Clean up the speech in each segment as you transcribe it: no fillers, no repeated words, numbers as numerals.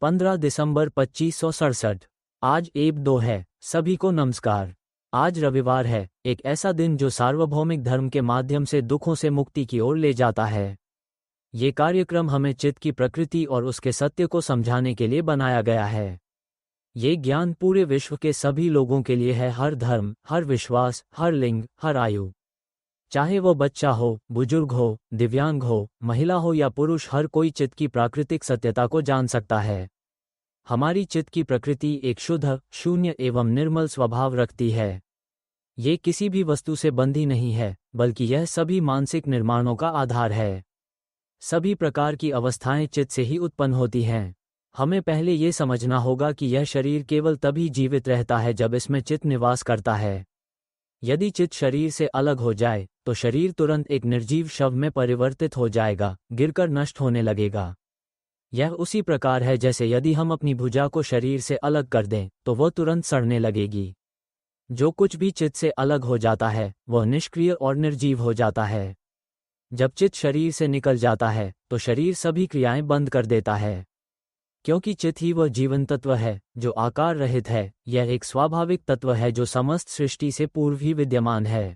15 दिसंबर 2567। आज एब 2 है। सभी को नमस्कार। आज रविवार है, एक ऐसा दिन जो सार्वभौमिक धर्म के माध्यम से दुखों से मुक्ति की ओर ले जाता है। ये कार्यक्रम हमें चित्त की प्रकृति और उसके सत्य को समझाने के लिए बनाया गया है। ये ज्ञान पूरे विश्व के सभी लोगों के लिए है, हर धर्म, हर विश्वास, हर लिंग, हर आयु। चाहे वो बच्चा हो, बुजुर्ग हो, दिव्यांग हो, महिला हो या पुरुष, हर कोई चित्त की प्राकृतिक सत्यता को जान सकता है। हमारी चित्त की प्रकृति एक शुद्ध, शून्य एवं निर्मल स्वभाव रखती है। ये किसी भी वस्तु से बंधी नहीं है, बल्कि यह सभी मानसिक निर्माणों का आधार है। सभी प्रकार की अवस्थाएं चित्त से ही उत्पन्न होती हैं। हमें पहले ये समझना होगा कि यह शरीर केवल तभी जीवित रहता है जब इसमें चित्त निवास करता है। यदि चित्त शरीर से अलग हो जाए तो शरीर तुरंत एक निर्जीव शव में परिवर्तित हो जाएगा, गिरकर नष्ट होने लगेगा। यह उसी प्रकार है जैसे यदि हम अपनी भुजा को शरीर से अलग कर दें तो वह तुरंत सड़ने लगेगी। जो कुछ भी चित्त से अलग हो जाता है वह निष्क्रिय और निर्जीव हो जाता है। जब चित्त शरीर से निकल जाता है तो शरीर सभी क्रियाएं बंद कर देता है, क्योंकि चित्त ही वह जीवन तत्व है जो आकार रहित है। यह एक स्वाभाविक तत्व है जो समस्त सृष्टि से पूर्व ही विद्यमान है।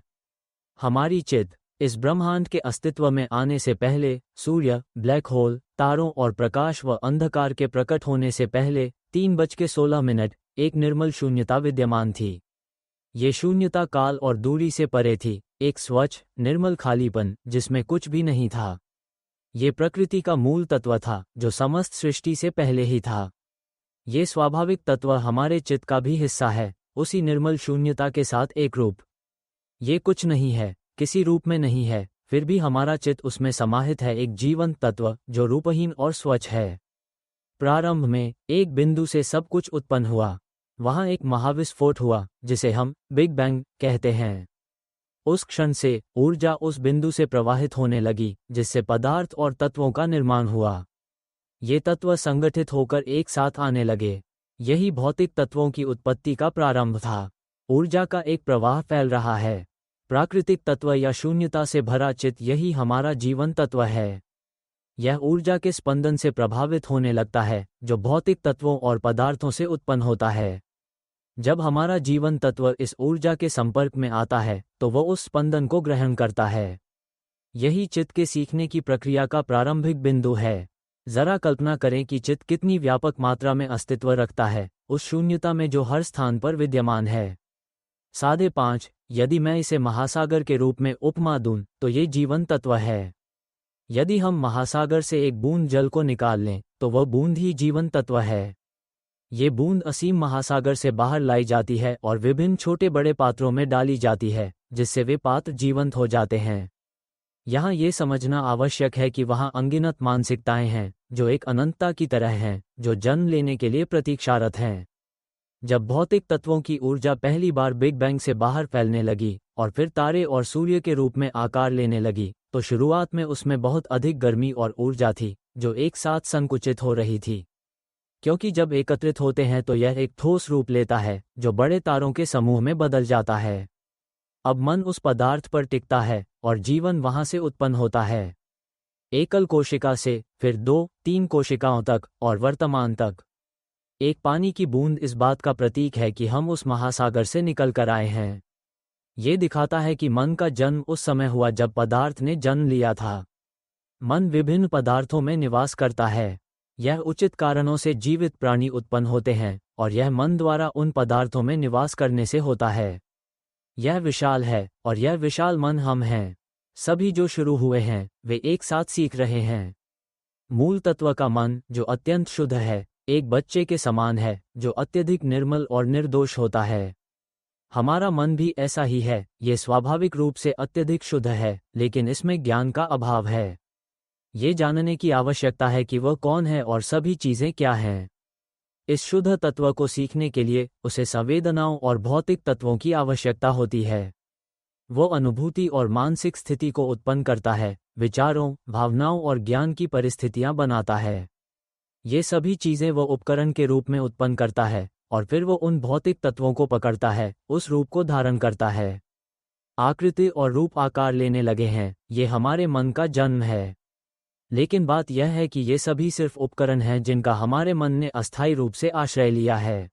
हमारी चित्त इस ब्रह्मांड के अस्तित्व में आने से पहले, सूर्य, ब्लैक होल, तारों और प्रकाश व अंधकार के प्रकट होने से पहले 3:16 एक निर्मल शून्यता विद्यमान थी। ये शून्यता काल और दूरी से परे थी, एक स्वच्छ, निर्मल खालीपन जिसमें कुछ भी नहीं था। ये प्रकृति का मूल तत्व था जो समस्त सृष्टि से पहले ही था। ये स्वाभाविक तत्व हमारे चित्त का भी हिस्सा है, उसी निर्मल शून्यता के साथ एक रूप। ये कुछ नहीं है, किसी रूप में नहीं है, फिर भी हमारा चित्त उसमें समाहित है, एक जीवंत तत्व जो रूपहीन और स्वच्छ है। प्रारंभ में एक बिंदु से सब कुछ उत्पन्न हुआ। वहाँ एक महाविस्फोट हुआ जिसे हम बिग बैंग कहते हैं। उस क्षण से ऊर्जा उस बिंदु से प्रवाहित होने लगी जिससे पदार्थ और तत्वों का निर्माण हुआ। ये तत्व संगठित होकर एक साथ आने लगे। यही भौतिक तत्वों की उत्पत्ति का प्रारंभ था। ऊर्जा का एक प्रवाह फैल रहा है। प्राकृतिक तत्व या शून्यता से भरा चित्त, यही हमारा जीवन तत्व है। यह ऊर्जा के स्पंदन से प्रभावित होने लगता है जो भौतिक तत्वों और पदार्थों से उत्पन्न होता है। जब हमारा जीवन तत्व इस ऊर्जा के संपर्क में आता है तो वह उस स्पंदन को ग्रहण करता है। यही चित्त के सीखने की प्रक्रिया का प्रारंभिक बिंदु है। जरा कल्पना करें कि चित्त कितनी व्यापक मात्रा में अस्तित्व रखता है उस शून्यता में जो हर स्थान पर विद्यमान है। 5.5 यदि मैं इसे महासागर के रूप में उपमा दूं तो ये जीवन तत्व है। यदि हम महासागर से एक बूंद जल को निकाल लें तो वह बूंद ही जीवन तत्व है। ये बूंद असीम महासागर से बाहर लाई जाती है और विभिन्न छोटे बड़े पात्रों में डाली जाती है, जिससे वे पात्र जीवंत हो जाते हैं। यहाँ ये समझना आवश्यक है कि वहाँ अनगिनत मानसिकताएं हैं जो एक अनंतता की तरह हैं, जो जन्म लेने के लिए प्रतीक्षारत हैं। जब भौतिक तत्वों की ऊर्जा पहली बार बिग बैंग से बाहर फैलने लगी और फिर तारे और सूर्य के रूप में आकार लेने लगी, तो शुरुआत में उसमें बहुत अधिक गर्मी और ऊर्जा थी जो एक साथ संकुचित हो रही थी, क्योंकि जब एकत्रित होते हैं तो यह एक ठोस रूप लेता है जो बड़े तारों के समूह में बदल जाता है। अब मन उस पदार्थ पर टिकता है और जीवन वहां से उत्पन्न होता है, एकल कोशिका से, फिर 2-3 कोशिकाओं तक और वर्तमान तक। एक पानी की बूंद इस बात का प्रतीक है कि हम उस महासागर से निकल कर आए हैं। ये दिखाता है कि मन का जन्म उस समय हुआ जब पदार्थ ने जन्म लिया था। मन विभिन्न पदार्थों में निवास करता है। यह उचित कारणों से जीवित प्राणी उत्पन्न होते हैं और यह मन द्वारा उन पदार्थों में निवास करने से होता है। यह विशाल है और यह विशाल मन हम हैं। सभी जो शुरू हुए हैं वे एक साथ सीख रहे हैं। मूल तत्व का मन जो अत्यंत शुद्ध है, एक बच्चे के समान है जो अत्यधिक निर्मल और निर्दोष होता है। हमारा मन भी ऐसा ही है। ये स्वाभाविक रूप से अत्यधिक शुद्ध है, लेकिन इसमें ज्ञान का अभाव है। ये जानने की आवश्यकता है कि वह कौन है और सभी चीज़ें क्या हैं। इस शुद्ध तत्व को सीखने के लिए उसे संवेदनाओं और भौतिक तत्वों की आवश्यकता होती है। वो अनुभूति और मानसिक स्थिति को उत्पन्न करता है, विचारों, भावनाओं और ज्ञान की परिस्थितियां बनाता है। ये सभी चीज़ें वो उपकरण के रूप में उत्पन्न करता है और फिर वो उन भौतिक तत्वों को पकड़ता है, उस रूप को धारण करता है। आकृति और रूप आकार लेने लगे हैं। ये हमारे मन का जन्म है। लेकिन बात यह है कि ये सभी सिर्फ उपकरण हैं जिनका हमारे मन ने अस्थायी रूप से आश्रय लिया है।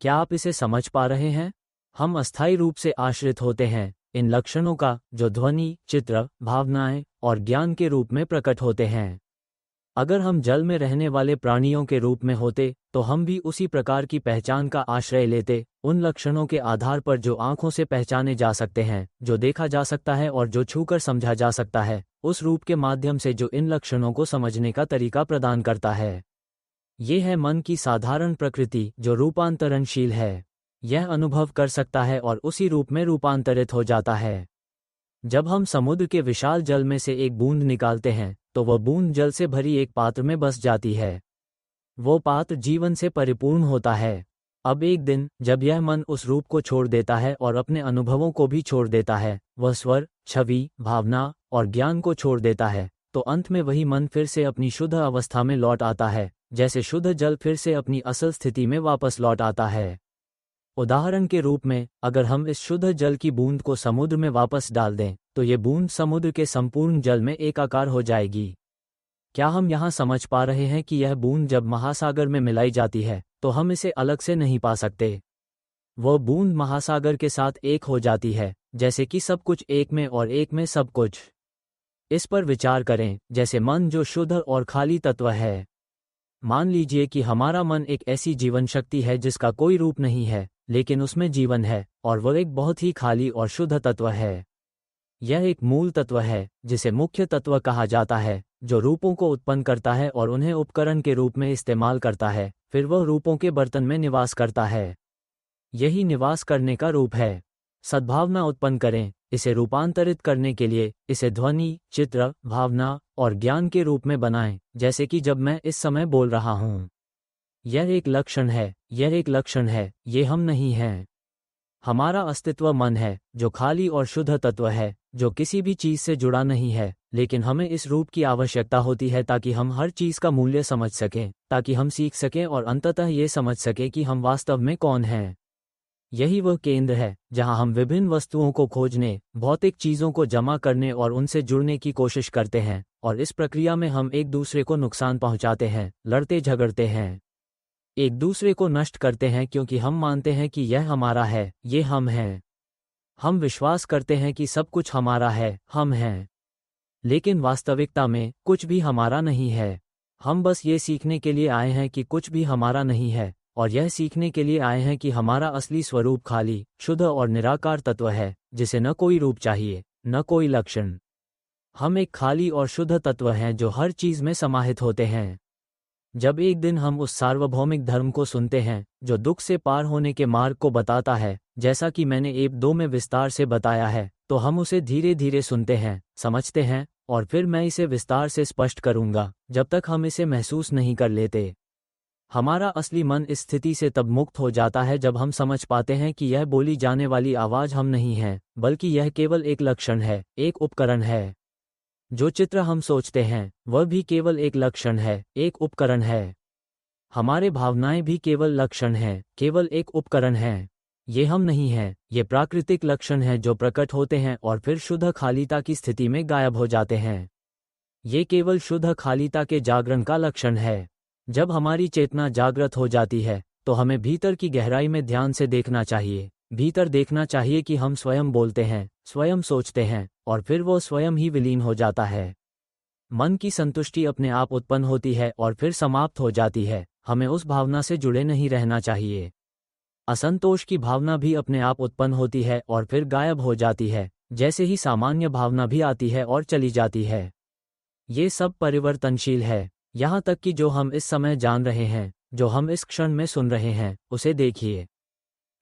क्या आप इसे समझ पा रहे हैं? हम अस्थायी रूप से आश्रित होते हैं इन लक्षणों का, जो ध्वनि, चित्र, भावनाएं और ज्ञान के रूप में प्रकट होते हैं। अगर हम जल में रहने वाले प्राणियों के रूप में होते तो हम भी उसी प्रकार की पहचान का आश्रय लेते, उन लक्षणों के आधार पर जो आंखों से पहचाने जा सकते हैं, जो देखा जा सकता है और जो छूकर समझा जा सकता है, उस रूप के माध्यम से जो इन लक्षणों को समझने का तरीका प्रदान करता है। ये है मन की साधारण प्रकृति जो रूपांतरणशील है। यह अनुभव कर सकता है और उसी रूप में रूपांतरित हो जाता है। जब हम समुद्र के विशाल जल में से एक बूंद निकालते हैं तो वह बूंद जल से भरी एक पात्र में बस जाती है। वो पात्र जीवन से परिपूर्ण होता है। अब एक दिन जब यह मन उस रूप को छोड़ देता है और अपने अनुभवों को भी छोड़ देता है, वह स्वर, छवि, भावना और ज्ञान को छोड़ देता है, तो अंत में वही मन फिर से अपनी शुद्ध अवस्था में लौट आता है, जैसे शुद्ध जल फिर से अपनी असल स्थिति में वापस लौट आता है। उदाहरण के रूप में, अगर हम इस शुद्ध जल की बूंद को समुद्र में वापस डाल दें तो ये बूंद समुद्र के संपूर्ण जल में एकाकार हो जाएगी। क्या हम यहाँ समझ पा रहे हैं कि यह बूंद जब महासागर में मिलाई जाती है तो हम इसे अलग से नहीं पा सकते। वह बूंद महासागर के साथ एक हो जाती है, जैसे कि सब कुछ एक में और एक में सब कुछ। इस पर विचार करें, जैसे मन जो शुद्ध और खाली तत्व है। मान लीजिए कि हमारा मन एक ऐसी जीवन शक्ति है जिसका कोई रूप नहीं है, लेकिन उसमें जीवन है, और वह एक बहुत ही खाली और शुद्ध तत्व है। यह एक मूल तत्व है जिसे मुख्य तत्व कहा जाता है, जो रूपों को उत्पन्न करता है और उन्हें उपकरण के रूप में इस्तेमाल करता है, फिर वह रूपों के बर्तन में निवास करता है। यही निवास करने का रूप है। सद्भावना उत्पन्न करें, इसे रूपांतरित करने के लिए इसे ध्वनि, चित्र, भावना और ज्ञान के रूप में बनाएं, जैसे कि जब मैं इस समय बोल रहा हूँ। यह एक लक्षण है, यह एक लक्षण है, ये हम नहीं हैं। हमारा अस्तित्व मन है, जो खाली और शुद्ध तत्व है, जो किसी भी चीज से जुड़ा नहीं है, लेकिन हमें इस रूप की आवश्यकता होती है ताकि हम हर चीज का मूल्य समझ सकें, ताकि हम सीख सकें और अंततः ये समझ सकें कि हम वास्तव में कौन हैं। यही वह केंद्र है जहां हम विभिन्न वस्तुओं को खोजने, भौतिक चीजों को जमा करने और उनसे जुड़ने की कोशिश करते हैं, और इस प्रक्रिया में हम एक दूसरे को नुकसान पहुंचाते हैं, लड़ते झगड़ते हैं, एक दूसरे को नष्ट करते हैं, क्योंकि हम मानते हैं कि यह हमारा है, ये हम हैं। हम विश्वास करते हैं कि सब कुछ हमारा है, हम हैं। लेकिन वास्तविकता में कुछ भी हमारा नहीं है। हम बस ये सीखने के लिए आए हैं कि कुछ भी हमारा नहीं है, और यह सीखने के लिए आए हैं कि हमारा असली स्वरूप खाली, शुद्ध और निराकार तत्व है, जिसे न कोई रूप चाहिए, न कोई लक्षण। हम एक खाली और शुद्ध तत्व हैं जो हर चीज में समाहित होते हैं। जब एक दिन हम उस सार्वभौमिक धर्म को सुनते हैं जो दुख से पार होने के मार्ग को बताता है, जैसा कि मैंने एप 2 में विस्तार से बताया है, तो हम उसे धीरे धीरे सुनते हैं, समझते हैं, और फिर मैं इसे विस्तार से स्पष्ट करूंगा जब तक हम इसे महसूस नहीं कर लेते। हमारा असली मन इस स्थिति से तब मुक्त हो जाता है जब हम समझ पाते हैं कि यह बोली जाने वाली आवाज हम नहीं हैं, बल्कि यह केवल एक लक्षण है, एक उपकरण है। जो चित्र हम सोचते हैं वह भी केवल एक लक्षण है, एक उपकरण है। हमारे भावनाएं भी केवल लक्षण हैं, केवल एक उपकरण हैं। ये हम नहीं हैं, ये प्राकृतिक लक्षण हैं जो प्रकट होते हैं और फिर शुद्ध खालीता की स्थिति में गायब हो जाते हैं। ये केवल शुद्ध खालीता के जागरण का लक्षण है। जब हमारी चेतना जागृत हो जाती है तो हमें भीतर की गहराई में ध्यान से देखना चाहिए। भीतर देखना चाहिए कि हम स्वयं बोलते हैं, स्वयं सोचते हैं, और फिर वो स्वयं ही विलीन हो जाता है। मन की संतुष्टि अपने आप उत्पन्न होती है और फिर समाप्त हो जाती है। हमें उस भावना से जुड़े नहीं रहना चाहिए। असंतोष की भावना भी अपने आप उत्पन्न होती है और फिर गायब हो जाती है, जैसे ही सामान्य भावना भी आती है और चली जाती है। ये सब परिवर्तनशील है, यहाँ तक कि जो हम इस समय जान रहे हैं, जो हम इस क्षण में सुन रहे हैं, उसे देखिए।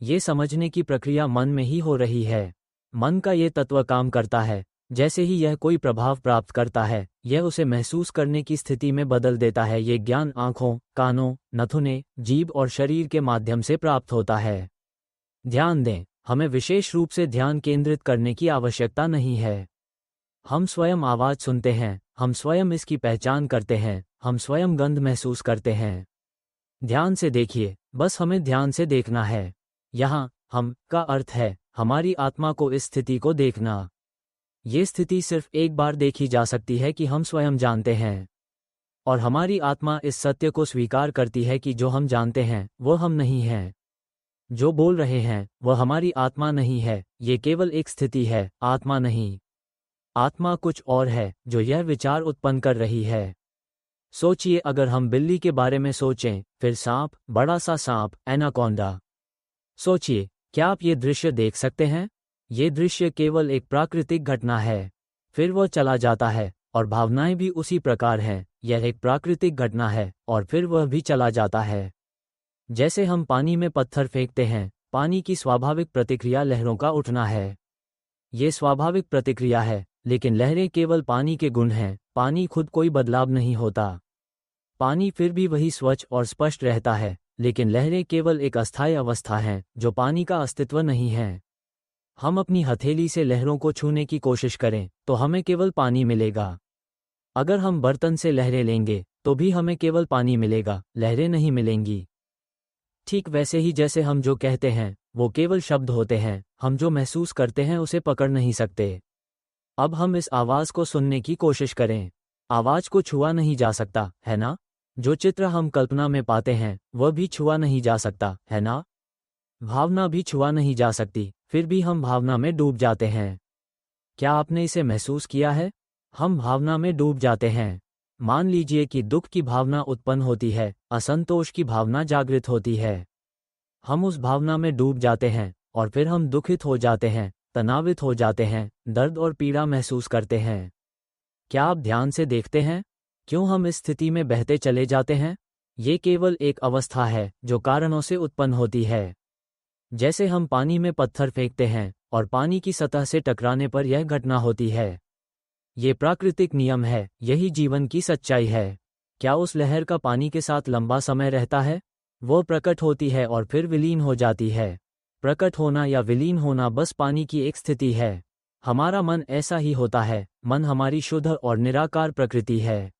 ये समझने की प्रक्रिया मन में ही हो रही है। मन का ये तत्व काम करता है, जैसे ही यह कोई प्रभाव प्राप्त करता है, यह उसे महसूस करने की स्थिति में बदल देता है। ये ज्ञान आँखों, कानों, नथुने, जीभ और शरीर के माध्यम से प्राप्त होता है। ध्यान दें, हमें विशेष रूप से ध्यान केंद्रित करने की आवश्यकता नहीं है। हम स्वयं आवाज सुनते हैं, हम स्वयं इसकी पहचान करते हैं, हम स्वयं गंध महसूस करते हैं। ध्यान से देखिए, बस हमें ध्यान से देखना है। यहाँ हम का अर्थ है हमारी आत्मा को इस स्थिति को देखना। ये स्थिति सिर्फ एक बार देखी जा सकती है कि हम स्वयं जानते हैं, और हमारी आत्मा इस सत्य को स्वीकार करती है कि जो हम जानते हैं वो हम नहीं हैं। जो बोल रहे हैं वह हमारी आत्मा नहीं है, ये केवल एक स्थिति है, आत्मा नहीं। आत्मा कुछ और है जो यह विचार उत्पन्न कर रही है। सोचिए, अगर हम बिल्ली के बारे में सोचें, फिर सांप, बड़ा सा सांप, एनाकोंडा। सोचिए, क्या आप ये दृश्य देख सकते हैं? ये दृश्य केवल एक प्राकृतिक घटना है। फिर वह चला जाता है, और भावनाएं भी उसी प्रकार हैं। यह एक प्राकृतिक घटना है, और फिर वह भी चला जाता है। जैसे हम पानी में पत्थर फेंकते हैं, पानी की स्वाभाविक प्रतिक्रिया लहरों का उठना है। ये स्वाभाविक प्रतिक्रिया है, लेकिन लहरें केवल पानी के गुण हैं। पानी खुद कोई बदलाव नहीं होता। पानी फिर भी वही स्वच्छ और स्पष्ट रहता है, लेकिन लहरें केवल एक अस्थायी अवस्था हैं जो पानी का अस्तित्व नहीं है। हम अपनी हथेली से लहरों को छूने की कोशिश करें तो हमें केवल पानी मिलेगा। अगर हम बर्तन से लहरें लेंगे तो भी हमें केवल पानी मिलेगा, लहरें नहीं मिलेंगी। ठीक वैसे ही जैसे हम जो कहते हैं वो केवल शब्द होते हैं, हम जो महसूस करते हैं उसे पकड़ नहीं सकते। अब हम इस आवाज़ को सुनने की कोशिश करें। आवाज़ को छुआ नहीं जा सकता, है ना? जो चित्र हम कल्पना में पाते हैं वह भी छुआ नहीं जा सकता, है ना? भावना भी छुआ नहीं जा सकती, फिर भी हम भावना में डूब जाते हैं। क्या आपने इसे महसूस किया है? हम भावना में डूब जाते हैं। मान लीजिए कि दुख की भावना उत्पन्न होती है, असंतोष की भावना जागृत होती है। हम उस भावना में डूब जाते हैं और फिर हम दुखित हो जाते हैं, तनावित हो जाते हैं, दर्द और पीड़ा महसूस करते हैं। क्या आप ध्यान से देखते हैं क्यों हम इस स्थिति में बहते चले जाते हैं? ये केवल एक अवस्था है जो कारणों से उत्पन्न होती है। जैसे हम पानी में पत्थर फेंकते हैं और पानी की सतह से टकराने पर यह घटना होती है। ये प्राकृतिक नियम है, यही जीवन की सच्चाई है। क्या उस लहर का पानी के साथ लंबा समय रहता है? वो प्रकट होती है और फिर विलीन हो जाती है। प्रकट होना या विलीन होना बस पानी की एक स्थिति है। हमारा मन ऐसा ही होता है। मन हमारी शुद्ध और निराकार प्रकृति है।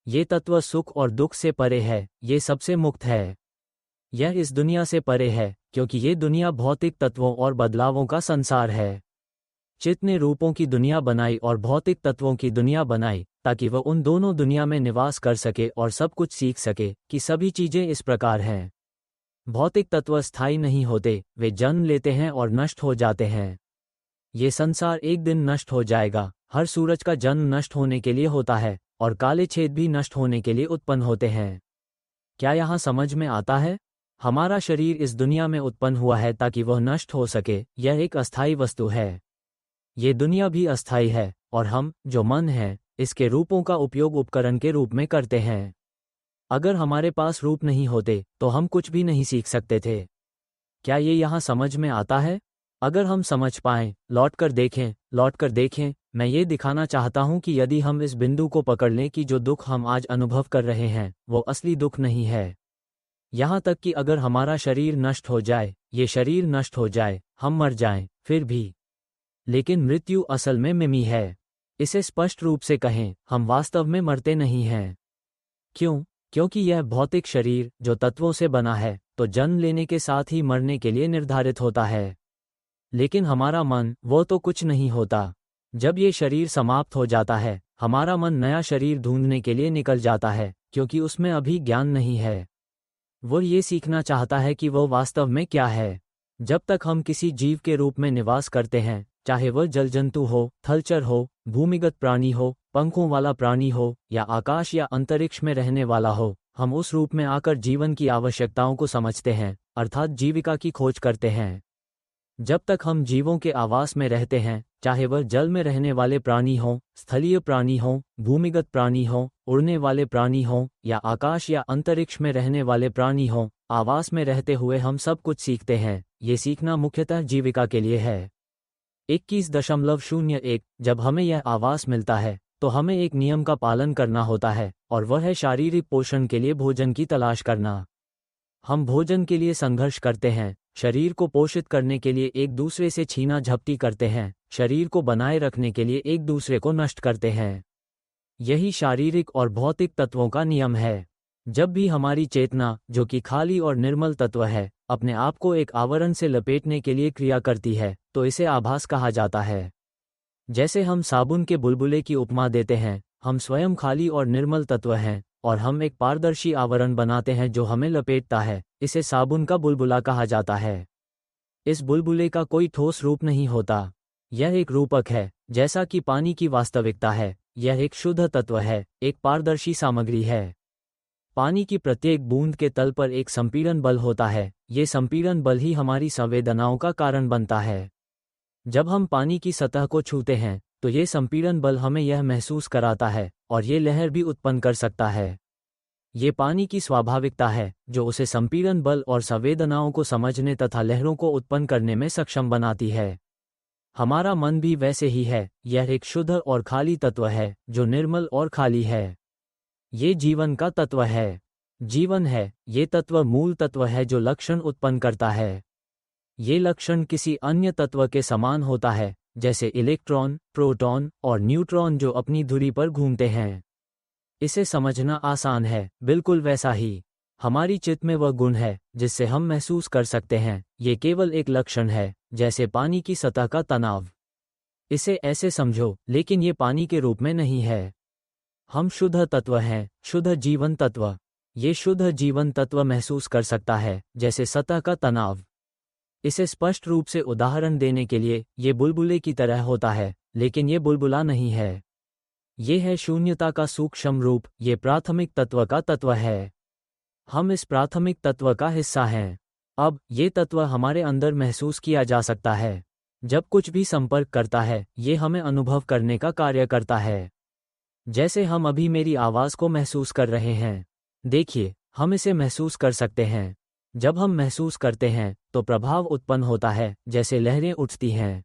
ये तत्व सुख और दुख से परे है, ये सबसे मुक्त है। यह इस दुनिया से परे है, क्योंकि ये दुनिया भौतिक तत्वों और बदलावों का संसार है। चित्त ने रूपों की दुनिया बनाई और भौतिक तत्वों की दुनिया बनाई, ताकि वह उन दोनों दुनिया में निवास कर सके और सब कुछ सीख सके कि सभी चीजें इस प्रकार हैं। भौतिक तत्व स्थायी नहीं होते, वे जन्म लेते हैं और नष्ट हो जाते हैं। ये संसार एक दिन नष्ट हो जाएगा। हर सूरज का जन्म नष्ट होने के लिए होता है, और काले छेद भी नष्ट होने के लिए उत्पन्न होते हैं। क्या यहाँ समझ में आता है? हमारा शरीर इस दुनिया में उत्पन्न हुआ है ताकि वह नष्ट हो सके। यह एक अस्थायी वस्तु है। ये दुनिया भी अस्थायी है, और हम, जो मन है, इसके रूपों का उपयोग उपकरण के रूप में करते हैं। अगर हमारे पास रूप नहीं होते तो हम कुछ भी नहीं सीख सकते थे। क्या ये यहाँ समझ में आता है? अगर हम समझ पाएं, लौट कर देखें, मैं ये दिखाना चाहता हूँ कि यदि हम इस बिंदु को पकड़ लें कि जो दुख हम आज अनुभव कर रहे हैं वो असली दुख नहीं है। यहाँ तक कि अगर हमारा शरीर नष्ट हो जाए, ये शरीर नष्ट हो जाए, हम मर जाएं, फिर भी, लेकिन मृत्यु असल में मिमी है। इसे स्पष्ट रूप से कहें, हम वास्तव में मरते नहीं हैं। क्यों? क्योंकि यह भौतिक शरीर जो तत्वों से बना है, तो जन्म लेने के साथ ही मरने के लिए निर्धारित होता है। लेकिन हमारा मन, वो तो कुछ नहीं होता। जब ये शरीर समाप्त हो जाता है, हमारा मन नया शरीर ढूंढने के लिए निकल जाता है, क्योंकि उसमें अभी ज्ञान नहीं है। वो ये सीखना चाहता है कि वो वास्तव में क्या है। जब तक हम किसी जीव के रूप में निवास करते हैं, चाहे वह जल जंतु हो, थलचर हो, भूमिगत प्राणी हो, पंखों वाला प्राणी हो, या आकाश या अंतरिक्ष में रहने वाला हो, हम उस रूप में आकर जीवन की आवश्यकताओं को समझते हैं, अर्थात जीविका की खोज करते हैं। जब तक हम जीवों के आवास में रहते हैं, चाहे वह जल में रहने वाले प्राणी हों, स्थलीय प्राणी हों, भूमिगत प्राणी हों, उड़ने वाले प्राणी हों, या आकाश या अंतरिक्ष में रहने वाले प्राणी हों, आवास में रहते हुए हम सब कुछ सीखते हैं। ये सीखना मुख्यतः जीविका के लिए है। 21.01 जब हमें यह आवास मिलता है तो हमें एक नियम का पालन करना होता है, और वह है शारीरिक पोषण के लिए भोजन की तलाश करना। हम भोजन के लिए संघर्ष करते हैं, शरीर को पोषित करने के लिए एक दूसरे से छीना झपटी करते हैं, शरीर को बनाए रखने के लिए एक दूसरे को नष्ट करते हैं। यही शारीरिक और भौतिक तत्वों का नियम है। जब भी हमारी चेतना, जो कि खाली और निर्मल तत्व है, अपने आप को एक आवरण से लपेटने के लिए क्रिया करती है, तो इसे आभास कहा जाता है। जैसे हम साबुन के बुलबुले की उपमा देते हैं, हम स्वयं खाली और निर्मल तत्व हैं, और हम एक पारदर्शी आवरण बनाते हैं जो हमें लपेटता है। इसे साबुन का बुलबुला कहा जाता है। इस बुलबुले का कोई ठोस रूप नहीं होता। यह एक रूपक है, जैसा कि पानी की वास्तविकता है। यह एक शुद्ध तत्व है, एक पारदर्शी सामग्री है। पानी की प्रत्येक बूंद के तल पर एक संपीड़न बल होता है। ये संपीड़न बल ही हमारी संवेदनाओं का कारण बनता है। जब हम पानी की सतह को छूते हैं, तो ये संपीड़न बल हमें यह महसूस कराता है, और ये लहर भी उत्पन्न कर सकता है। ये पानी की स्वाभाविकता है, जो उसे संपीड़न बल और संवेदनाओं को समझने तथा लहरों को उत्पन्न करने में सक्षम बनाती है। हमारा मन भी वैसे ही है। यह एक शुद्ध और खाली तत्व है, जो निर्मल और खाली है। ये जीवन का तत्व है। जीवन है, ये तत्व मूल तत्व है जो लक्षण उत्पन्न करता है। ये लक्षण किसी अन्य तत्व के समान होता है, जैसे इलेक्ट्रॉन, प्रोटॉन और न्यूट्रॉन जो अपनी धुरी पर घूमते हैं। इसे समझना आसान है। बिल्कुल वैसा ही हमारी चित्त में वह गुण है जिससे हम महसूस कर सकते हैं। ये केवल एक लक्षण है, जैसे पानी की सतह का तनाव। इसे ऐसे समझो, लेकिन ये पानी के रूप में नहीं है। हम शुद्ध तत्व हैं, शुद्ध जीवन तत्व। ये शुद्ध जीवन तत्व महसूस कर सकता है, जैसे सतह का तनाव। इसे स्पष्ट रूप से उदाहरण देने के लिए, ये बुलबुले की तरह होता है, लेकिन ये बुलबुला नहीं है। ये है शून्यता का सूक्ष्म रूप। ये प्राथमिक तत्व का तत्व है। हम इस प्राथमिक तत्व का हिस्सा हैं। अब ये तत्व हमारे अंदर महसूस किया जा सकता है। जब कुछ भी संपर्क करता है, ये हमें अनुभव करने का कार्य करता है। जैसे हम अभी मेरी आवाज़ को महसूस कर रहे हैं। देखिए, हम इसे महसूस कर सकते हैं। जब हम महसूस करते हैं, तो प्रभाव उत्पन्न होता है, जैसे लहरें उठती हैं।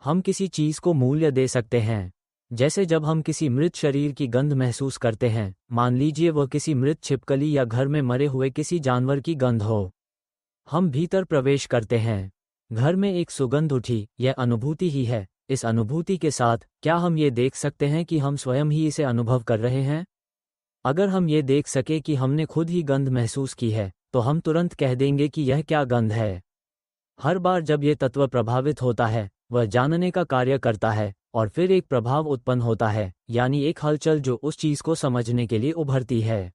हम किसी चीज़ को मूल्य दे सकते हैं। जैसे जब हम किसी मृत शरीर की गंध महसूस करते हैं, मान लीजिए वह किसी मृत छिपकली या घर में मरे हुए किसी जानवर की गंध हो। हम भीतर प्रवेश करते हैं। घर में एक सुगंध उठी, यह अनुभूति ही है। इस अनुभूति के साथ, क्या हम ये देख सकते हैं कि हम स्वयं ही इसे अनुभव कर रहे हैं? अगर हम ये देख सके कि हमने खुद ही गंध महसूस की है, तो हम तुरंत कह देंगे कि यह क्या गंध है। हर बार जब ये तत्व प्रभावित होता है, वह जानने का कार्य करता है, और फिर एक प्रभाव उत्पन्न होता है, यानी एक हलचल जो उस चीज़ को समझने के लिए उभरती है।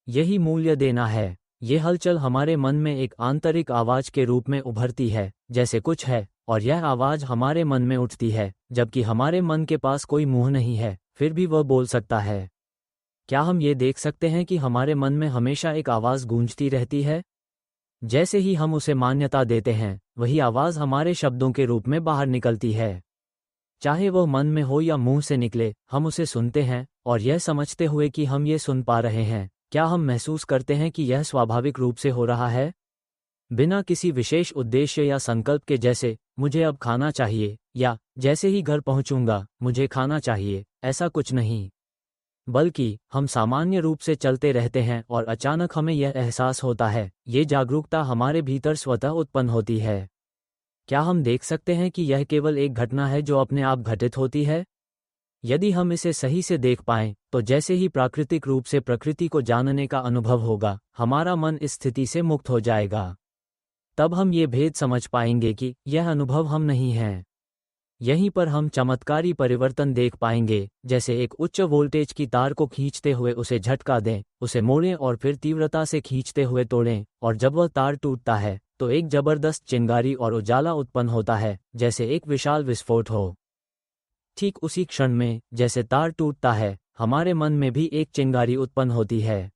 यही मूल्य देना है। ये हलचल हमारे मन में एक आंतरिक आवाज़ के रूप में उभरती है, जैसे कुछ है, और यह आवाज़ हमारे मन में उठती है, जबकि हमारे मन के पास कोई मुंह नहीं है, फिर भी वह बोल सकता है। क्या हम ये देख सकते हैं कि हमारे मन में हमेशा एक आवाज़ गूंजती रहती है? जैसे ही हम उसे मान्यता देते हैं, वही आवाज़ हमारे शब्दों के रूप में बाहर निकलती है। चाहे वह मन में हो या मुंह से निकले, हम उसे सुनते हैं, और यह समझते हुए कि हम ये सुन पा रहे हैं, क्या हम महसूस करते हैं कि यह स्वाभाविक रूप से हो रहा है? बिना किसी विशेष उद्देश्य या संकल्प के, जैसे मुझे अब खाना चाहिए, या जैसे ही घर पहुंचूंगा मुझे खाना चाहिए, ऐसा कुछ नहीं। बल्कि हम सामान्य रूप से चलते रहते हैं और अचानक हमें यह एहसास होता है। ये जागरूकता हमारे भीतर स्वतः उत्पन्न होती है। क्या हम देख सकते हैं कि यह केवल एक घटना है जो अपने आप घटित होती है? यदि हम इसे सही से देख पाएं, तो जैसे ही प्राकृतिक रूप से प्रकृति को जानने का अनुभव होगा, हमारा मन इस स्थिति से मुक्त हो जाएगा। तब हम ये भेद समझ पाएंगे कि यह अनुभव हम नहीं हैं। यहीं पर हम चमत्कारी परिवर्तन देख पाएंगे, जैसे एक उच्च वोल्टेज की तार को खींचते हुए उसे झटका दें, उसे मोड़ें और फिर तीव्रता से खींचते हुए तोड़ें, और जब वह तार टूटता है, तो एक जबरदस्त चिंगारी और उजाला उत्पन्न होता है, जैसे एक विशाल विस्फोट हो। ठीक उसी क्षण में, जैसे तार टूटता है, हमारे मन में भी एक चिंगारी उत्पन्न होती है।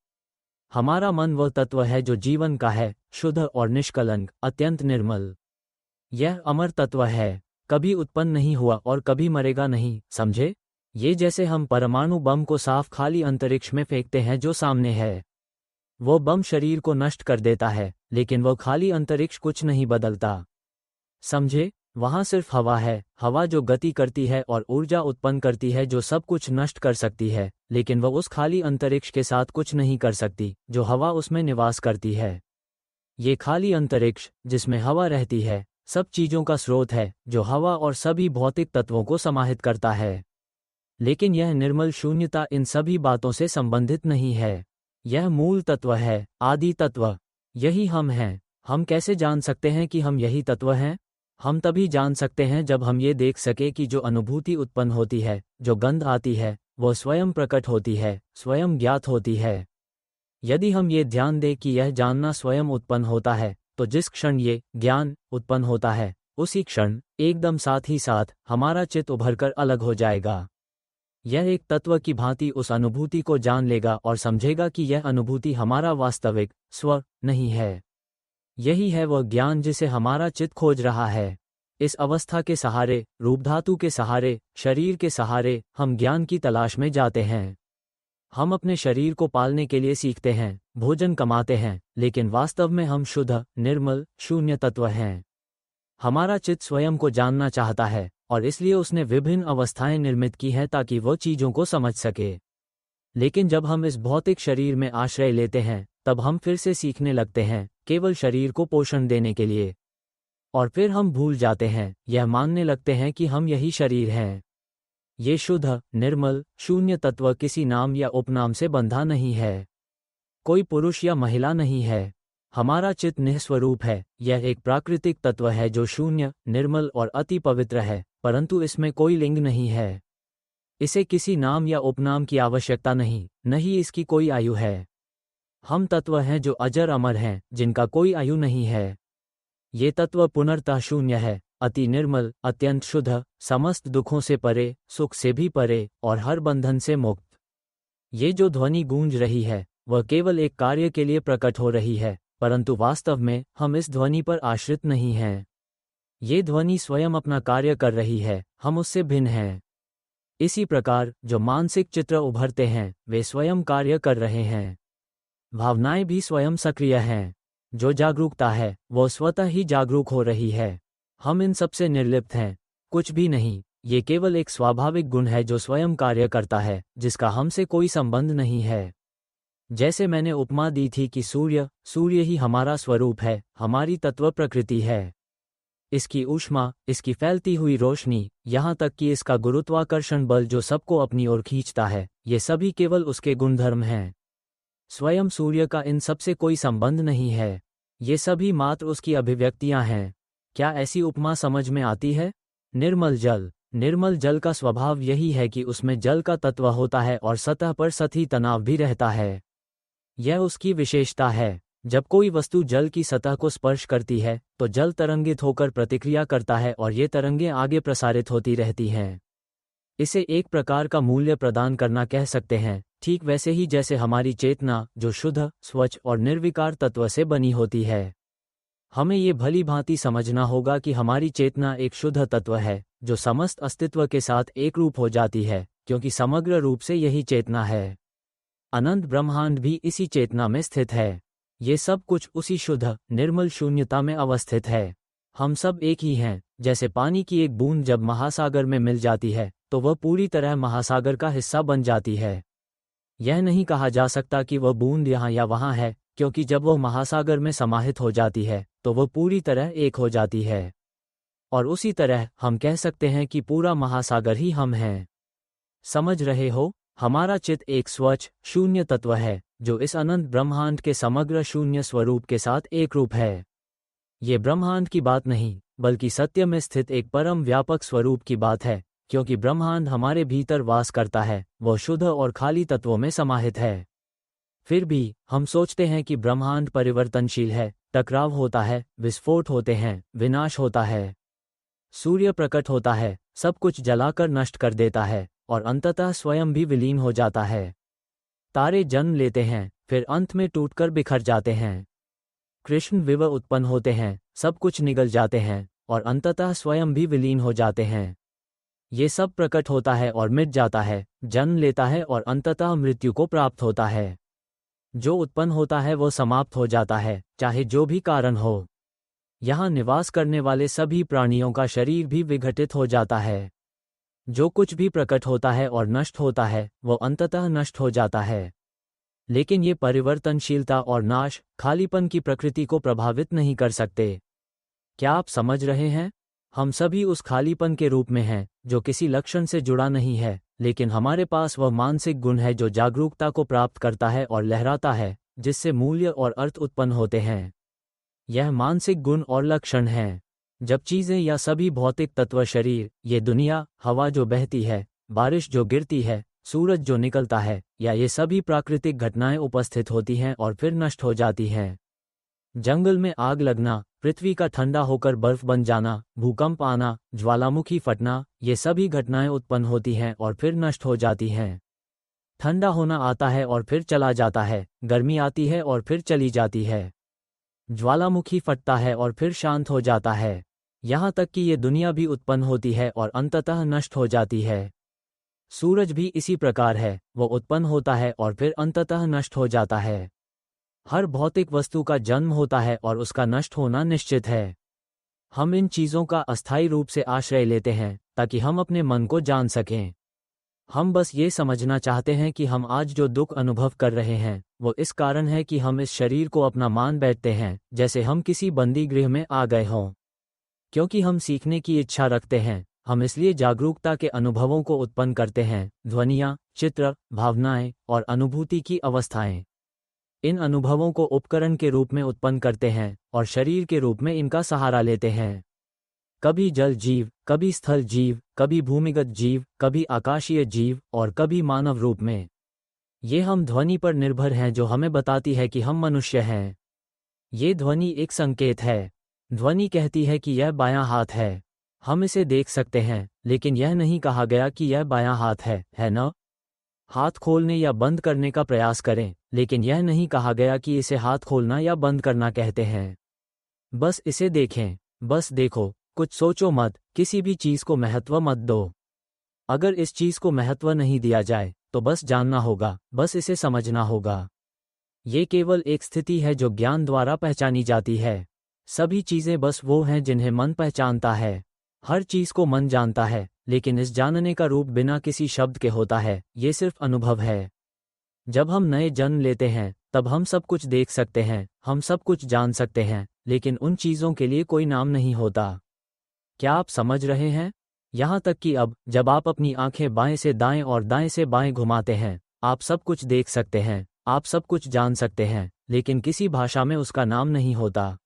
हमारा मन वह तत्व है जो जीवन का है, शुद्ध और निष्कलंक, अत्यंत निर्मल। यह अमर तत्व है, कभी उत्पन्न नहीं हुआ और कभी मरेगा नहीं, समझे? ये जैसे हम परमाणु बम को साफ खाली अंतरिक्ष में फेंकते हैं जो सामने है। वो बम शरीर को नष्ट कर देता है, लेकिन वह खाली अंतरिक्ष कुछ नहीं बदलता। समझे? वहाँ सिर्फ हवा है, हवा जो गति करती है और ऊर्जा उत्पन्न करती है जो सब कुछ नष्ट कर सकती है, लेकिन वह उस खाली अंतरिक्ष के साथ कुछ नहीं कर सकती जो हवा उसमें निवास करती है। ये खाली अंतरिक्ष, जिसमें हवा रहती है, सब चीज़ों का स्रोत है, जो हवा और सभी भौतिक तत्वों को समाहित करता है। लेकिन यह निर्मल शून्यता इन सभी बातों से संबंधित नहीं है। यह मूल तत्व है, आदि तत्व। यही हम हैं। हम कैसे जान सकते हैं कि हम यही तत्व हैं? हम तभी जान सकते हैं जब हम ये देख सके कि जो अनुभूति उत्पन्न होती है, जो गंध आती है, वह स्वयं प्रकट होती है, स्वयं ज्ञात होती है। यदि हम ये ध्यान दें कि यह जानना स्वयं उत्पन्न होता है, तो जिस क्षण ये ज्ञान उत्पन्न होता है, उसी क्षण एकदम साथ ही साथ हमारा चित्त उभरकर अलग हो जाएगा। यह एक तत्व की भांति उस अनुभूति को जान लेगा और समझेगा कि यह अनुभूति हमारा वास्तविक स्व नहीं है। यही है वह ज्ञान जिसे हमारा चित्त खोज रहा है। इस अवस्था के सहारे, रूपधातु के सहारे, शरीर के सहारे हम ज्ञान की तलाश में जाते हैं। हम अपने शरीर को पालने के लिए सीखते हैं, भोजन कमाते हैं, लेकिन वास्तव में हम शुद्ध, निर्मल, शून्य तत्व हैं। हमारा चित्त स्वयं को जानना चाहता है और इसलिए उसने विभिन्न अवस्थाएं निर्मित की हैं ताकि वह चीज़ों को समझ सके। लेकिन जब हम इस भौतिक शरीर में आश्रय लेते हैं, तब हम फिर से सीखने लगते हैं, केवल शरीर को पोषण देने के लिए। और फिर हम भूल जाते हैं, यह मानने लगते हैं कि हम यही शरीर हैं। ये शुद्ध, निर्मल, शून्य तत्व किसी नाम या उपनाम से बंधा नहीं है। कोई पुरुष या महिला नहीं है। हमारा चित्त निःस्वरूप है। यह एक प्राकृतिक तत्व है जो शून्य, निर्मल और अति पवित्र है, परंतु इसमें कोई लिंग नहीं है। इसे किसी नाम या उपनाम की आवश्यकता नहीं, न ही इसकी कोई आयु है। हम तत्व हैं जो अजर अमर हैं, जिनका कोई आयु नहीं है। ये तत्व पुनर्तः शून्य है, अति निर्मल, अत्यंत शुद्ध, समस्त दुखों से परे, सुख से भी परे और हर बंधन से मुक्त। ये जो ध्वनि गूंज रही है, वह केवल एक कार्य के लिए प्रकट हो रही है, परंतु वास्तव में हम इस ध्वनि पर आश्रित नहीं हैं। ये ध्वनि स्वयं अपना कार्य कर रही है, हम उससे भिन्न हैं। इसी प्रकार जो मानसिक चित्र उभरते हैं, वे स्वयं कार्य कर रहे हैं। भावनाएं भी स्वयं सक्रिय हैं। जो जागरूकता है, वो स्वतः ही जागरूक हो रही है। हम इन सबसे निर्लिप्त हैं, कुछ भी नहीं। ये केवल एक स्वाभाविक गुण है जो स्वयं कार्य करता है, जिसका हमसे कोई संबंध नहीं है। जैसे मैंने उपमा दी थी कि सूर्य ही हमारा स्वरूप है, हमारी तत्व प्रकृति है। इसकी ऊष्मा, इसकी फैलती हुई रोशनी, यहाँ तक कि इसका गुरुत्वाकर्षण बल जो सबको अपनी ओर खींचता है, ये सभी केवल उसके गुणधर्म हैं। स्वयं सूर्य का इन सबसे कोई संबंध नहीं है। ये सभी मात्र उसकी अभिव्यक्तियां हैं। क्या ऐसी उपमा समझ में आती है? निर्मल जल का स्वभाव यही है कि उसमें जल का तत्व होता है और सतह पर सतही तनाव भी रहता है। यह उसकी विशेषता है। जब कोई वस्तु जल की सतह को स्पर्श करती है, तो जल तरंगित होकर प्रतिक्रिया करता है और ये तरंगें आगे प्रसारित होती रहती हैं। इसे एक प्रकार का मूल्य प्रदान करना कह सकते हैं, ठीक वैसे ही जैसे हमारी चेतना, जो शुद्ध, स्वच्छ और निर्विकार तत्व से बनी होती है। हमें ये भली भांति समझना होगा कि हमारी चेतना एक शुद्ध तत्व है, जो समस्त अस्तित्व के साथ एक रूप हो जाती है, क्योंकि समग्र रूप से यही चेतना है। अनंत ब्रह्मांड भी इसी चेतना में स्थित है। ये सब कुछ उसी शुद्ध, निर्मल शून्यता में अवस्थित है। हम सब एक ही हैं। जैसे पानी की एक बूंद जब महासागर में मिल जाती है, तो वह पूरी तरह महासागर का हिस्सा बन जाती है। यह नहीं कहा जा सकता कि वह बूंद यहाँ या वहाँ है, क्योंकि जब वह महासागर में समाहित हो जाती है, तो वह पूरी तरह एक हो जाती है। और उसी तरह हम कह सकते हैं कि पूरा महासागर ही हम हैं। समझ रहे हो? हमारा चित्त एक स्वच्छ, शून्य तत्व है, जो इस अनंत ब्रह्मांड के समग्र शून्य स्वरूप के साथ एक रूप है। ये ब्रह्मांड की बात नहीं, बल्कि सत्य में स्थित एक परम व्यापक स्वरूप की बात है, क्योंकि ब्रह्मांड हमारे भीतर वास करता है, वह शुद्ध और खाली तत्वों में समाहित है। फिर भी हम सोचते हैं कि ब्रह्मांड परिवर्तनशील है, टकराव होता है, विस्फोट होते हैं, विनाश होता है। सूर्य प्रकट होता है, सब कुछ जलाकर नष्ट कर देता है और अंततः स्वयं भी विलीन हो जाता है। तारे जन्म लेते हैं, फिर अंत में टूटकर बिखर जाते हैं। कृष्ण विवह उत्पन्न होते हैं, सब कुछ निगल जाते हैं और अंततः स्वयं भी विलीन हो जाते हैं। ये सब प्रकट होता है और मिट जाता है, जन्म लेता है और अंततः मृत्यु को प्राप्त होता है। जो उत्पन्न होता है वो समाप्त हो जाता है, चाहे जो भी कारण हो। यहाँ निवास करने वाले सभी प्राणियों का शरीर भी विघटित हो जाता है। जो कुछ भी प्रकट होता है और नष्ट होता है, वो अंततः नष्ट हो जाता है। लेकिन ये परिवर्तनशीलता और नाश खालीपन की प्रकृति को प्रभावित नहीं कर सकते। क्या आप समझ रहे हैं? हम सभी उस खालीपन के रूप में हैं, जो किसी लक्षण से जुड़ा नहीं है, लेकिन हमारे पास वह मानसिक गुण है जो जागरूकता को प्राप्त करता है और लहराता है, जिससे मूल्य और अर्थ उत्पन्न होते हैं। यह मानसिक गुण और लक्षण हैं। जब चीज़ें या सभी भौतिक तत्व शरीर, ये दुनिया, हवा जो बहती है, बारिश जो गिरती है, सूरज जो निकलता है, या ये सभी प्राकृतिक घटनाएं उपस्थित होती हैं और फिर नष्ट हो जाती हैं। जंगल में आग लगना, पृथ्वी का ठंडा होकर बर्फ बन जाना, भूकंप आना, ज्वालामुखी फटना, ये सभी घटनाएं उत्पन्न होती हैं और फिर नष्ट हो जाती हैं। ठंडा होना आता है और फिर चला जाता है, गर्मी आती है और फिर चली जाती है। ज्वालामुखी फटता है और फिर शांत हो जाता है। यहाँ तक कि ये दुनिया भी उत्पन्न होती है और अंततः नष्ट हो जाती है। सूरज भी इसी प्रकार है, वो उत्पन्न होता है और फिर अंततः नष्ट हो जाता है। हर भौतिक वस्तु का जन्म होता है और उसका नष्ट होना निश्चित है। हम इन चीज़ों का अस्थायी रूप से आश्रय लेते हैं ताकि हम अपने मन को जान सकें। हम बस ये समझना चाहते हैं कि हम आज जो दुख अनुभव कर रहे हैं वो इस कारण है कि हम इस शरीर को अपना मान बैठते हैं, जैसे हम किसी बंदी गृह में आ गए हों। क्योंकि हम सीखने की इच्छा रखते हैं, हम इसलिए जागरूकता के अनुभवों को उत्पन्न करते हैं, ध्वनियाँ, चित्र, भावनाएं और अनुभूति की अवस्थाएं। इन अनुभवों को उपकरण के रूप में उत्पन्न करते हैं और शरीर के रूप में इनका सहारा लेते हैं। कभी जल जीव, कभी स्थल जीव, कभी भूमिगत जीव, कभी आकाशीय जीव और कभी मानव रूप में। ये हम ध्वनि पर निर्भर हैं जो हमें बताती है कि हम मनुष्य हैं। ये ध्वनि एक संकेत है। ध्वनि कहती है कि यह बायां हाथ है। हम इसे देख सकते हैं, लेकिन यह नहीं कहा गया कि यह बायां हाथ है न? हाथ खोलने या बंद करने का प्रयास करें, लेकिन यह नहीं कहा गया कि इसे हाथ खोलना या बंद करना कहते हैं। बस इसे देखें, बस देखो, कुछ सोचो मत, किसी भी चीज़ को महत्व मत दो। अगर इस चीज़ को महत्व नहीं दिया जाए तो बस जानना होगा, बस इसे समझना होगा। ये केवल एक स्थिति है जो ज्ञान द्वारा पहचानी जाती है। सभी चीज़ें बस वो हैं जिन्हें मन पहचानता है। हर चीज़ को मन जानता है, लेकिन इस जानने का रूप बिना किसी शब्द के होता है, ये सिर्फ अनुभव है। जब हम नए जन्म लेते हैं तब हम सब कुछ देख सकते हैं, हम सब कुछ जान सकते हैं, लेकिन उन चीज़ों के लिए कोई नाम नहीं होता। क्या आप समझ रहे हैं? यहाँ तक कि अब जब आप अपनी आंखें बाएं से दाएं और दाएं से बाएं घुमाते हैं, आप सब कुछ देख सकते हैं, आप सब कुछ जान सकते हैं, लेकिन किसी भाषा में उसका नाम नहीं होता।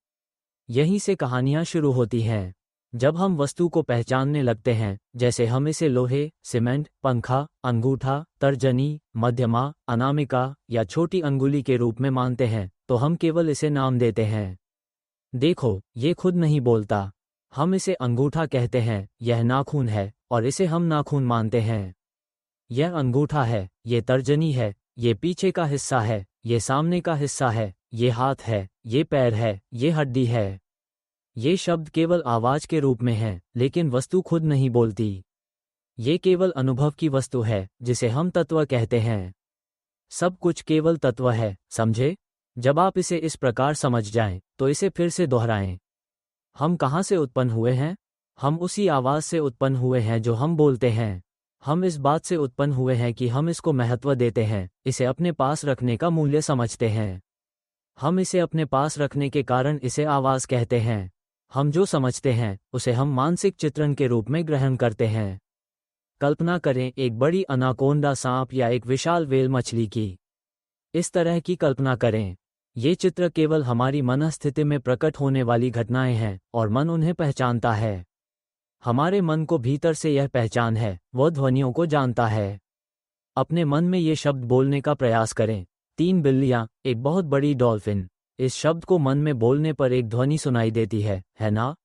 यहीं से कहानियाँ शुरू होती हैं। जब हम वस्तु को पहचानने लगते हैं, जैसे हम इसे लोहे, सीमेंट, पंखा, अंगूठा, तर्जनी, मध्यमा, अनामिका या छोटी अंगुली के रूप में मानते हैं, तो हम केवल इसे नाम देते हैं। देखो, ये खुद नहीं बोलता। हम इसे अंगूठा कहते हैं, यह नाखून है, और इसे हम नाखून मानते हैं। यह अंगूठा है, ये तर्जनी है, ये पीछे का हिस्सा है, ये सामने का हिस्सा है, ये हाथ है, ये पैर है, ये हड्डी है। ये शब्द केवल आवाज के रूप में हैं, लेकिन वस्तु खुद नहीं बोलती। ये केवल अनुभव की वस्तु है, जिसे हम तत्व कहते हैं। सब कुछ केवल तत्व है, समझे? जब आप इसे इस प्रकार समझ जाएं, तो इसे फिर से दोहराएं। हम कहाँ से उत्पन्न हुए हैं? हम उसी आवाज़ से उत्पन्न हुए हैं जो हम बोलते हैं। हम इस बात से उत्पन्न हुए हैं कि हम इसको महत्व देते हैं, इसे अपने पास रखने का मूल्य समझते हैं। हम इसे अपने पास रखने के कारण इसे आवाज़ कहते हैं। हम जो समझते हैं उसे हम मानसिक चित्रण के रूप में ग्रहण करते हैं। कल्पना करें एक बड़ी अनाकोंडा सांप या एक विशाल व्हेल मछली की। इस तरह की कल्पना करें। ये चित्र केवल हमारी मनस्थिति में प्रकट होने वाली घटनाएं हैं और मन उन्हें पहचानता है। हमारे मन को भीतर से यह पहचान है, वह ध्वनियों को जानता है। अपने मन में ये शब्द बोलने का प्रयास करें। 3 बिल्लियां, एक बहुत बड़ी डॉल्फिन। इस शब्द को मन में बोलने पर एक ध्वनि सुनाई देती है ना?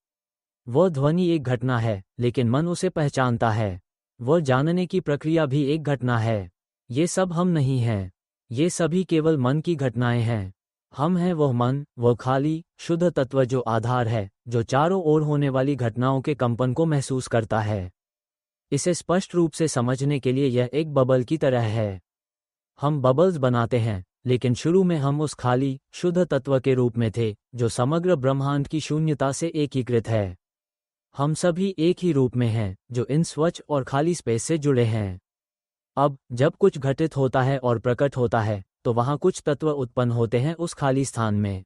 वह ध्वनि एक घटना है, लेकिन मन उसे पहचानता है। वह जानने की प्रक्रिया भी एक घटना है। ये सब हम नहीं हैं। ये सभी केवल मन की घटनाएं हैं। हम हैं वह मन, वह खाली, शुद्ध तत्व जो आधार है, जो चारों ओर होने वाली घटनाओं के कंपन को महसूस करता है। इसे स्पष्ट रूप से समझने के लिए यह एक बबल की तरह है। हम बबल्स बनाते हैं, लेकिन शुरू में हम उस खाली, शुद्ध तत्व के रूप में थे, जो समग्र ब्रह्मांड की शून्यता से एकीकृत है। हम सभी एक ही रूप में हैं, जो इन स्वच्छ और खाली स्पेस से जुड़े हैं। अब, जब कुछ घटित होता है और प्रकट होता है, तो वहाँ कुछ तत्व उत्पन्न होते हैं उस खाली स्थान में।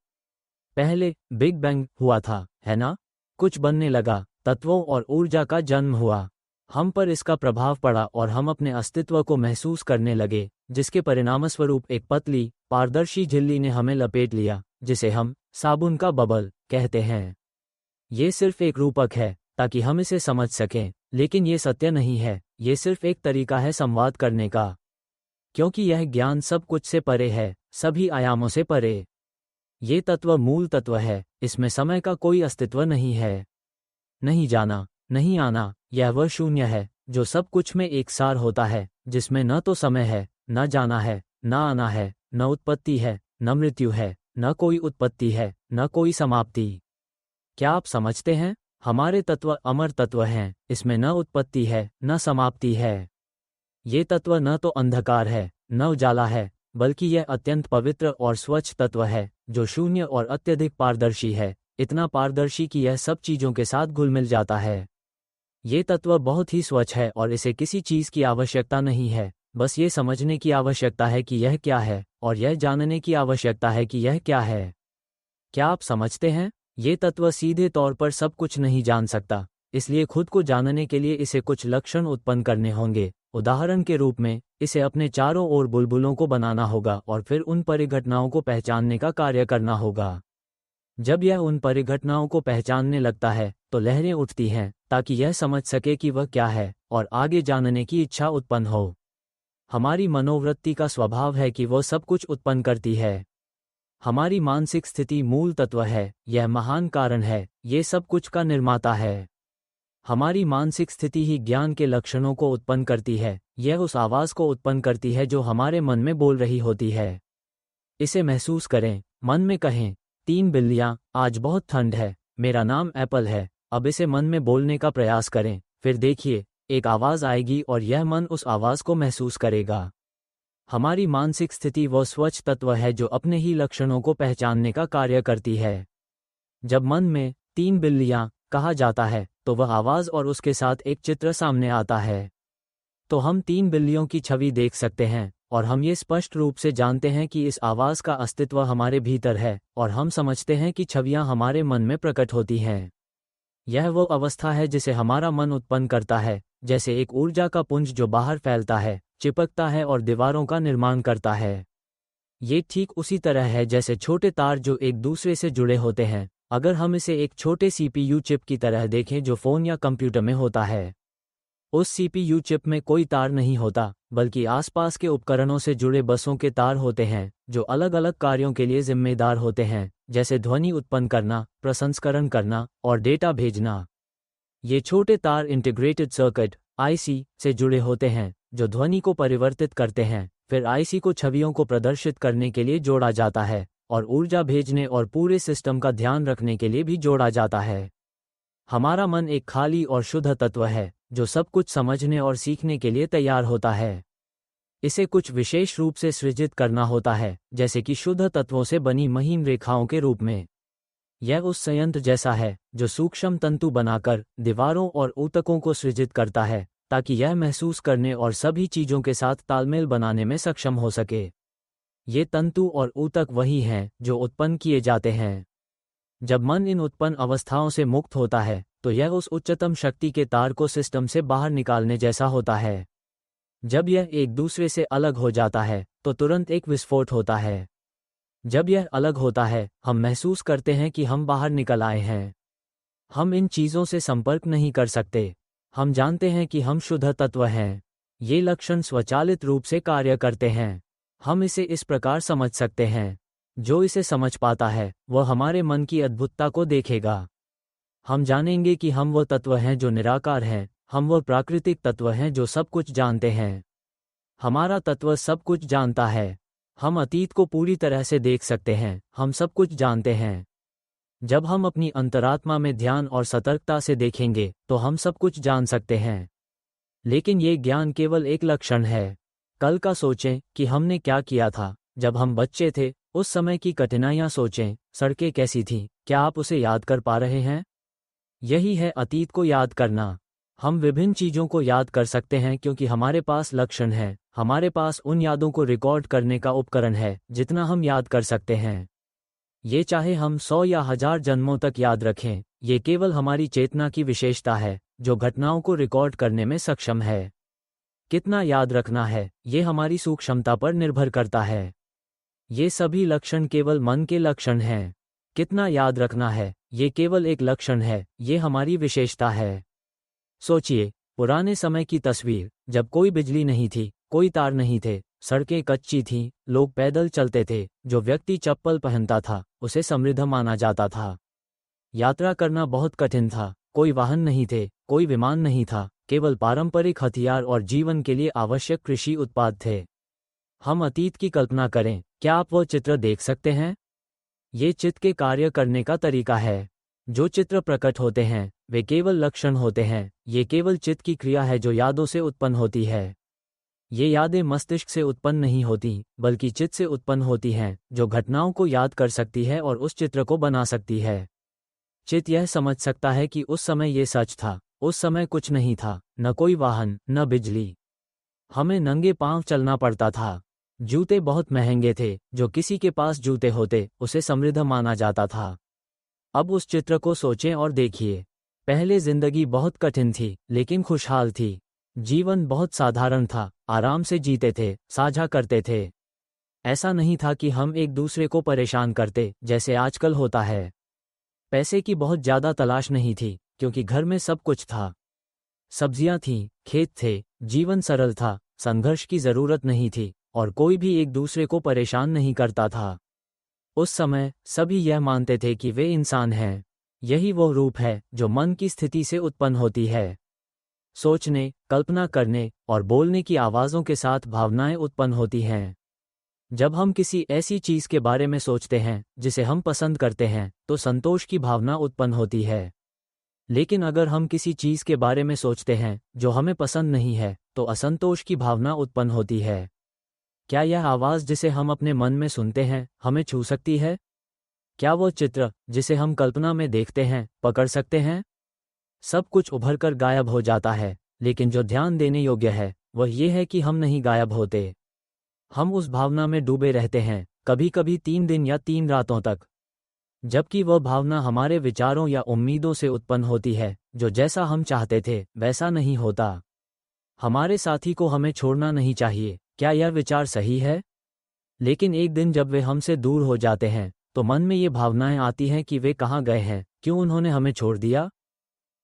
पहले, बिग बैंग हुआ था, है ना? कुछ बनने लगा, तत्वों और ऊर्जा का जन्म हुआ। हम पर इसका प्रभाव पड़ा और हम अपने अस्तित्व को महसूस करने लगे, जिसके परिणामस्वरूप एक पतली, पारदर्शी झिल्ली ने हमें लपेट लिया, जिसे हम साबुन का बबल कहते हैं। ये सिर्फ एक रूपक है ताकि हम इसे समझ सकें, लेकिन ये सत्य नहीं है, ये सिर्फ एक तरीका है संवाद करने का। क्योंकि यह ज्ञान सब कुछ से परे है, सभी आयामों से परे। ये तत्व मूल तत्व है, इसमें समय का कोई अस्तित्व नहीं है। नहीं जाना, नहीं आना, यह वह शून्य है जो सब कुछ में एक सार होता है, जिसमें न तो समय है, न जाना है, न आना है, न उत्पत्ति है, न मृत्यु है, न कोई उत्पत्ति है, न कोई समाप्ति। क्या आप समझते हैं? हमारे तत्व अमर तत्व हैं, इसमें न उत्पत्ति है, न समाप्ति है। ये तत्व न तो अंधकार है, न उजाला है, बल्कि यह अत्यंत पवित्र और स्वच्छ तत्व है, जो शून्य और अत्यधिक पारदर्शी है, इतना पारदर्शी कि यह सब चीज़ों के साथ घुल मिल जाता है। ये तत्व बहुत ही स्वच्छ है और इसे किसी चीज़ की आवश्यकता नहीं है, बस ये समझने की आवश्यकता है कि यह क्या है, और यह जानने की आवश्यकता है कि यह क्या है। क्या आप समझते हैं? ये तत्व सीधे तौर पर सब कुछ नहीं जान सकता, इसलिए खुद को जानने के लिए इसे कुछ लक्षण उत्पन्न करने होंगे। उदाहरण के रूप में, इसे अपने चारों ओर बुलबुलों को बनाना होगा और फिर उन परिघटनाओं को पहचानने का कार्य करना होगा। जब यह उन परिघटनाओं को पहचानने लगता है तो लहरें उठती हैं, ताकि यह समझ सके कि वह क्या है और आगे जानने की इच्छा उत्पन्न हो। हमारी मनोवृत्ति का स्वभाव है कि वह सब कुछ उत्पन्न करती है। हमारी मानसिक स्थिति मूल तत्व है, यह महान कारण है, ये सब कुछ का निर्माता है। हमारी मानसिक स्थिति ही ज्ञान के लक्षणों को उत्पन्न करती है, यह उस आवाज़ को उत्पन्न करती है जो हमारे मन में बोल रही होती है। इसे महसूस करें, मन में कहें, 3 बिल्लियाँ, आज बहुत ठंड है, मेरा नाम एप्पल है। अब इसे मन में बोलने का प्रयास करें, फिर देखिए, एक आवाज़ आएगी और यह मन उस आवाज़ को महसूस करेगा। हमारी मानसिक स्थिति वह स्वच्छ तत्व है जो अपने ही लक्षणों को पहचानने का कार्य करती है। जब मन में 3 बिल्लियाँ कहा जाता है तो वह आवाज़ और उसके साथ एक चित्र सामने आता है। तो हम 3 बिल्लियों की छवि देख सकते हैं और हम ये स्पष्ट रूप से जानते हैं कि इस आवाज़ का अस्तित्व हमारे भीतर है, और हम समझते हैं कि छवियां हमारे मन में प्रकट होती हैं। यह वो अवस्था है जिसे हमारा मन उत्पन्न करता है, जैसे एक ऊर्जा का पुंज जो बाहर फैलता है, चिपकता है और दीवारों का निर्माण करता है। ये ठीक उसी तरह है जैसे छोटे तार जो एक दूसरे से जुड़े होते हैं। अगर हम इसे एक छोटे CPU चिप की तरह देखें जो फ़ोन या कंप्यूटर में होता है, उस CPU चिप में कोई तार नहीं होता, बल्कि आसपास के उपकरणों से जुड़े बसों के तार होते हैं, जो अलग अलग कार्यों के लिए जिम्मेदार होते हैं, जैसे ध्वनि उत्पन्न करना, प्रसंस्करण करना और डेटा भेजना। ये छोटे तार इंटीग्रेटेड सर्किट (IC) से जुड़े होते हैं, जो ध्वनि को परिवर्तित करते हैं, फिर IC को छवियों को प्रदर्शित करने के लिए जोड़ा जाता है, और ऊर्जा भेजने और पूरे सिस्टम का ध्यान रखने के लिए भी जोड़ा जाता है। हमारा मन एक खाली और शुद्ध तत्व है, जो सब कुछ समझने और सीखने के लिए तैयार होता है। इसे कुछ विशेष रूप से सृजित करना होता है, जैसे कि शुद्ध तत्वों से बनी महीन रेखाओं के रूप में। यह उस संयंत्र जैसा है जो सूक्ष्म तंतु बनाकर दीवारों और ऊतकों को सृजित करता है, ताकि यह महसूस करने और सभी चीज़ों के साथ तालमेल बनाने में सक्षम हो सके। ये तंतु और ऊतक वही हैं जो उत्पन्न किए जाते हैं। जब मन इन उत्पन्न अवस्थाओं से मुक्त होता है तो यह उस उच्चतम शक्ति के तार को सिस्टम से बाहर निकालने जैसा होता है। जब यह एक दूसरे से अलग हो जाता है तो तुरंत एक विस्फोट होता है। जब यह अलग होता है, हम महसूस करते हैं कि हम बाहर निकल आए हैं। हम इन चीज़ों से संपर्क नहीं कर सकते। हम जानते हैं कि हम शुद्ध तत्व हैं। ये लक्षण स्वचालित रूप से कार्य करते हैं। हम इसे इस प्रकार समझ सकते हैं। जो इसे समझ पाता है वह हमारे मन की अद्भुतता को देखेगा। हम जानेंगे कि हम वो तत्व हैं जो निराकार हैं, हम वो प्राकृतिक तत्व हैं जो सब कुछ जानते हैं। हमारा तत्व सब कुछ जानता है। हम अतीत को पूरी तरह से देख सकते हैं, हम सब कुछ जानते हैं। जब हम अपनी अंतरात्मा में ध्यान और सतर्कता से देखेंगे तो हम सब कुछ जान सकते हैं। लेकिन ये ज्ञान केवल एक लक्षण है। कल का सोचें कि हमने क्या किया था जब हम बच्चे थे, उस समय की कठिनाइयां सोचें, सड़कें कैसी थीं, क्या आप उसे याद कर पा रहे हैं? यही है अतीत को याद करना। हम विभिन्न चीज़ों को याद कर सकते हैं क्योंकि हमारे पास लक्षण है, हमारे पास उन यादों को रिकॉर्ड करने का उपकरण है जितना हम याद कर सकते हैं। ये चाहे हम 100 या 1000 जन्मों तक याद रखें, ये केवल हमारी चेतना की विशेषता है जो घटनाओं को रिकॉर्ड करने में सक्षम है। कितना याद रखना है, ये हमारी सूक्ष्मता पर निर्भर करता है। ये सभी लक्षण केवल मन के लक्षण हैं। कितना याद रखना है, ये केवल एक लक्षण है, ये हमारी विशेषता है। सोचिए, पुराने समय की तस्वीर, जब कोई बिजली नहीं थी, कोई तार नहीं थे, सड़कें कच्ची थीं, लोग पैदल चलते थे, जो व्यक्ति चप्पल पहनता था, उसे समृद्ध माना जाता था। यात्रा करना बहुत कठिन था, कोई वाहन नहीं थे, कोई विमान नहीं था, केवल पारंपरिक हथियार और जीवन के लिए आवश्यक कृषि उत्पाद थे। हम अतीत की कल्पना करें, क्या आप वो चित्र देख सकते हैं? ये चित्त के कार्य करने का तरीका है। जो चित्र प्रकट होते हैं, वे केवल लक्षण होते हैं, ये केवल चित्त की क्रिया है जो यादों से उत्पन्न होती है। ये यादें मस्तिष्क से उत्पन्न नहीं होती, बल्कि चित्त से उत्पन्न होती हैं, जो घटनाओं को याद कर सकती है और उस चित्र को बना सकती है। चित्त यह समझ सकता है कि उस समय ये सच था, उस समय कुछ नहीं था, न कोई वाहन, न बिजली। हमें नंगे पांव चलना पड़ता था। जूते बहुत महंगे थे, जो किसी के पास जूते होते, उसे समृद्ध माना जाता था। अब उस चित्र को सोचें और देखिए। पहले जिंदगी बहुत कठिन थी, लेकिन खुशहाल थी। जीवन बहुत साधारण था, आराम से जीते थे, साझा करते थे। ऐसा नहीं था कि हम एक दूसरे को परेशान करते, जैसे आजकल होता है। पैसे की बहुत ज्यादा तलाश नहीं थी, क्योंकि घर में सब कुछ था। सब्जियां थीं, खेत थे, जीवन सरल था, संघर्ष की जरूरत नहीं थी, और कोई भी एक दूसरे को परेशान नहीं करता था। उस समय सभी यह मानते थे कि वे इंसान हैं। यही वो रूप है जो मन की स्थिति से उत्पन्न होती है। सोचने, कल्पना करने और बोलने की आवाज़ों के साथ भावनाएं उत्पन्न होती हैं। जब हम किसी ऐसी चीज़ के बारे में सोचते हैं जिसे हम पसंद करते हैं, तो संतोष की भावना उत्पन्न होती है। लेकिन अगर हम किसी चीज़ के बारे में सोचते हैं जो हमें पसंद नहीं है, तो असंतोष की भावना उत्पन्न होती है। क्या यह आवाज़ जिसे हम अपने मन में सुनते हैं, हमें छू सकती है? क्या वो चित्र जिसे हम कल्पना में देखते हैं, पकड़ सकते हैं? सब कुछ उभरकर गायब हो जाता है, लेकिन जो ध्यान देने योग्य है, वह ये है कि हम नहीं गायब होते। हम उस भावना में डूबे रहते हैं, कभी कभी 3 दिन या 3 रातों तक। जबकि वह भावना हमारे विचारों या उम्मीदों से उत्पन्न होती है, जो जैसा हम चाहते थे, वैसा नहीं होता। हमारे साथी को हमें छोड़ना नहीं चाहिए, क्या यह विचार सही है? लेकिन एक दिन जब वे हमसे दूर हो जाते हैं, तो मन में ये भावनाएं आती हैं कि वे कहाँ गए हैं, क्यों उन्होंने हमें छोड़ दिया?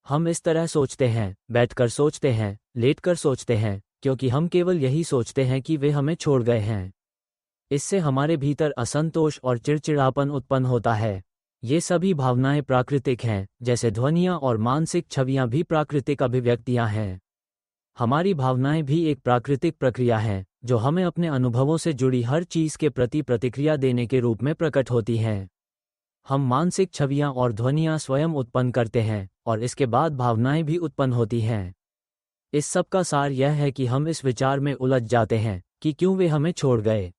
हम इस तरह सोचते हैं, बैठकर सोचते हैं, लेटकर सोचते हैं, क्योंकि हम केवल यही सोचते हैं कि वे हमें छोड़ गए हैं। इससे हमारे भीतर असंतोष और चिड़चिड़ापन उत्पन्न होता है। ये सभी भावनाएं प्राकृतिक हैं, जैसे ध्वनियाँ और मानसिक छवियाँ भी प्राकृतिक अभिव्यक्तियाँ हैं। हमारी भावनाएं भी एक प्राकृतिक प्रक्रिया हैं, जो हमें अपने अनुभवों से जुड़ी हर चीज़ के प्रति प्रतिक्रिया देने के रूप में प्रकट होती हैं। हम मानसिक छवियां और ध्वनियां स्वयं उत्पन्न करते हैं, और इसके बाद भावनाएं भी उत्पन्न होती हैं। इस सब का सार यह है कि हम इस विचार में उलझ जाते हैं कि क्यों वे हमें छोड़ गए।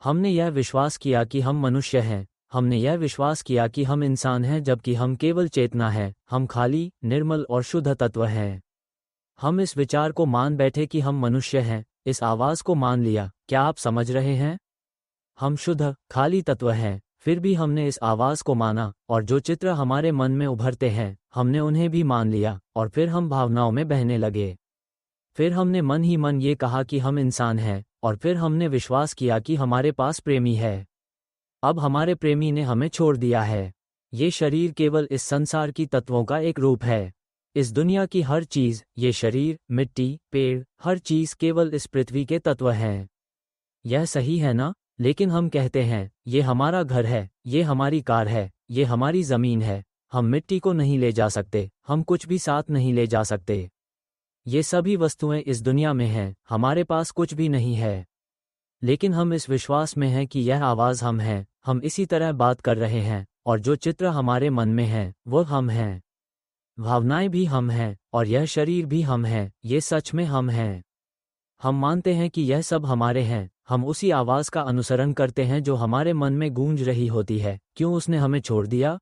हमने यह विश्वास किया कि हम मनुष्य हैं, हमने यह विश्वास किया कि हम इंसान हैं, जबकि हम केवल चेतना हैं, हम खाली, निर्मल और शुद्ध तत्व हैं। हम इस विचार को मान बैठे कि हम मनुष्य हैं, इस आवाज़ को मान लिया। क्या आप समझ रहे हैं? हम शुद्ध, खाली तत्व हैं, फिर भी हमने इस आवाज़ को माना, और जो चित्र हमारे मन में उभरते हैं, हमने उन्हें भी मान लिया, और फिर हम भावनाओं में बहने लगे। फिर हमने मन ही मन ये कहा कि हम इंसान हैं, और फिर हमने विश्वास किया कि हमारे पास प्रेमी है। अब हमारे प्रेमी ने हमें छोड़ दिया है। ये शरीर केवल इस संसार की तत्वों का एक रूप है। इस दुनिया की हर चीज़, ये शरीर, मिट्टी, पेड़, हर चीज़ केवल इस पृथ्वी के तत्व हैं। यह सही है ना? लेकिन हम कहते हैं, ये हमारा घर है, ये हमारी कार है, ये हमारी ज़मीन है। हम मिट्टी को नहीं ले जा सकते, हम कुछ भी साथ नहीं ले जा सकते। ये सभी वस्तुएं इस दुनिया में हैं, हमारे पास कुछ भी नहीं है। लेकिन हम इस विश्वास में हैं कि यह आवाज़ हम हैं, हम इसी तरह बात कर रहे हैं, और जो चित्र हमारे मन में हैं, वो हम हैं। भावनाएं भी हम हैं, और यह शरीर भी हम हैं, ये सच में हम हैं। हम मानते हैं कि यह सब हमारे हैं, हम उसी आवाज़ का अनुसरण करते हैं जो हमारे मन में गूंज रही होती है। क्यों उसने हमें छोड़ दिया?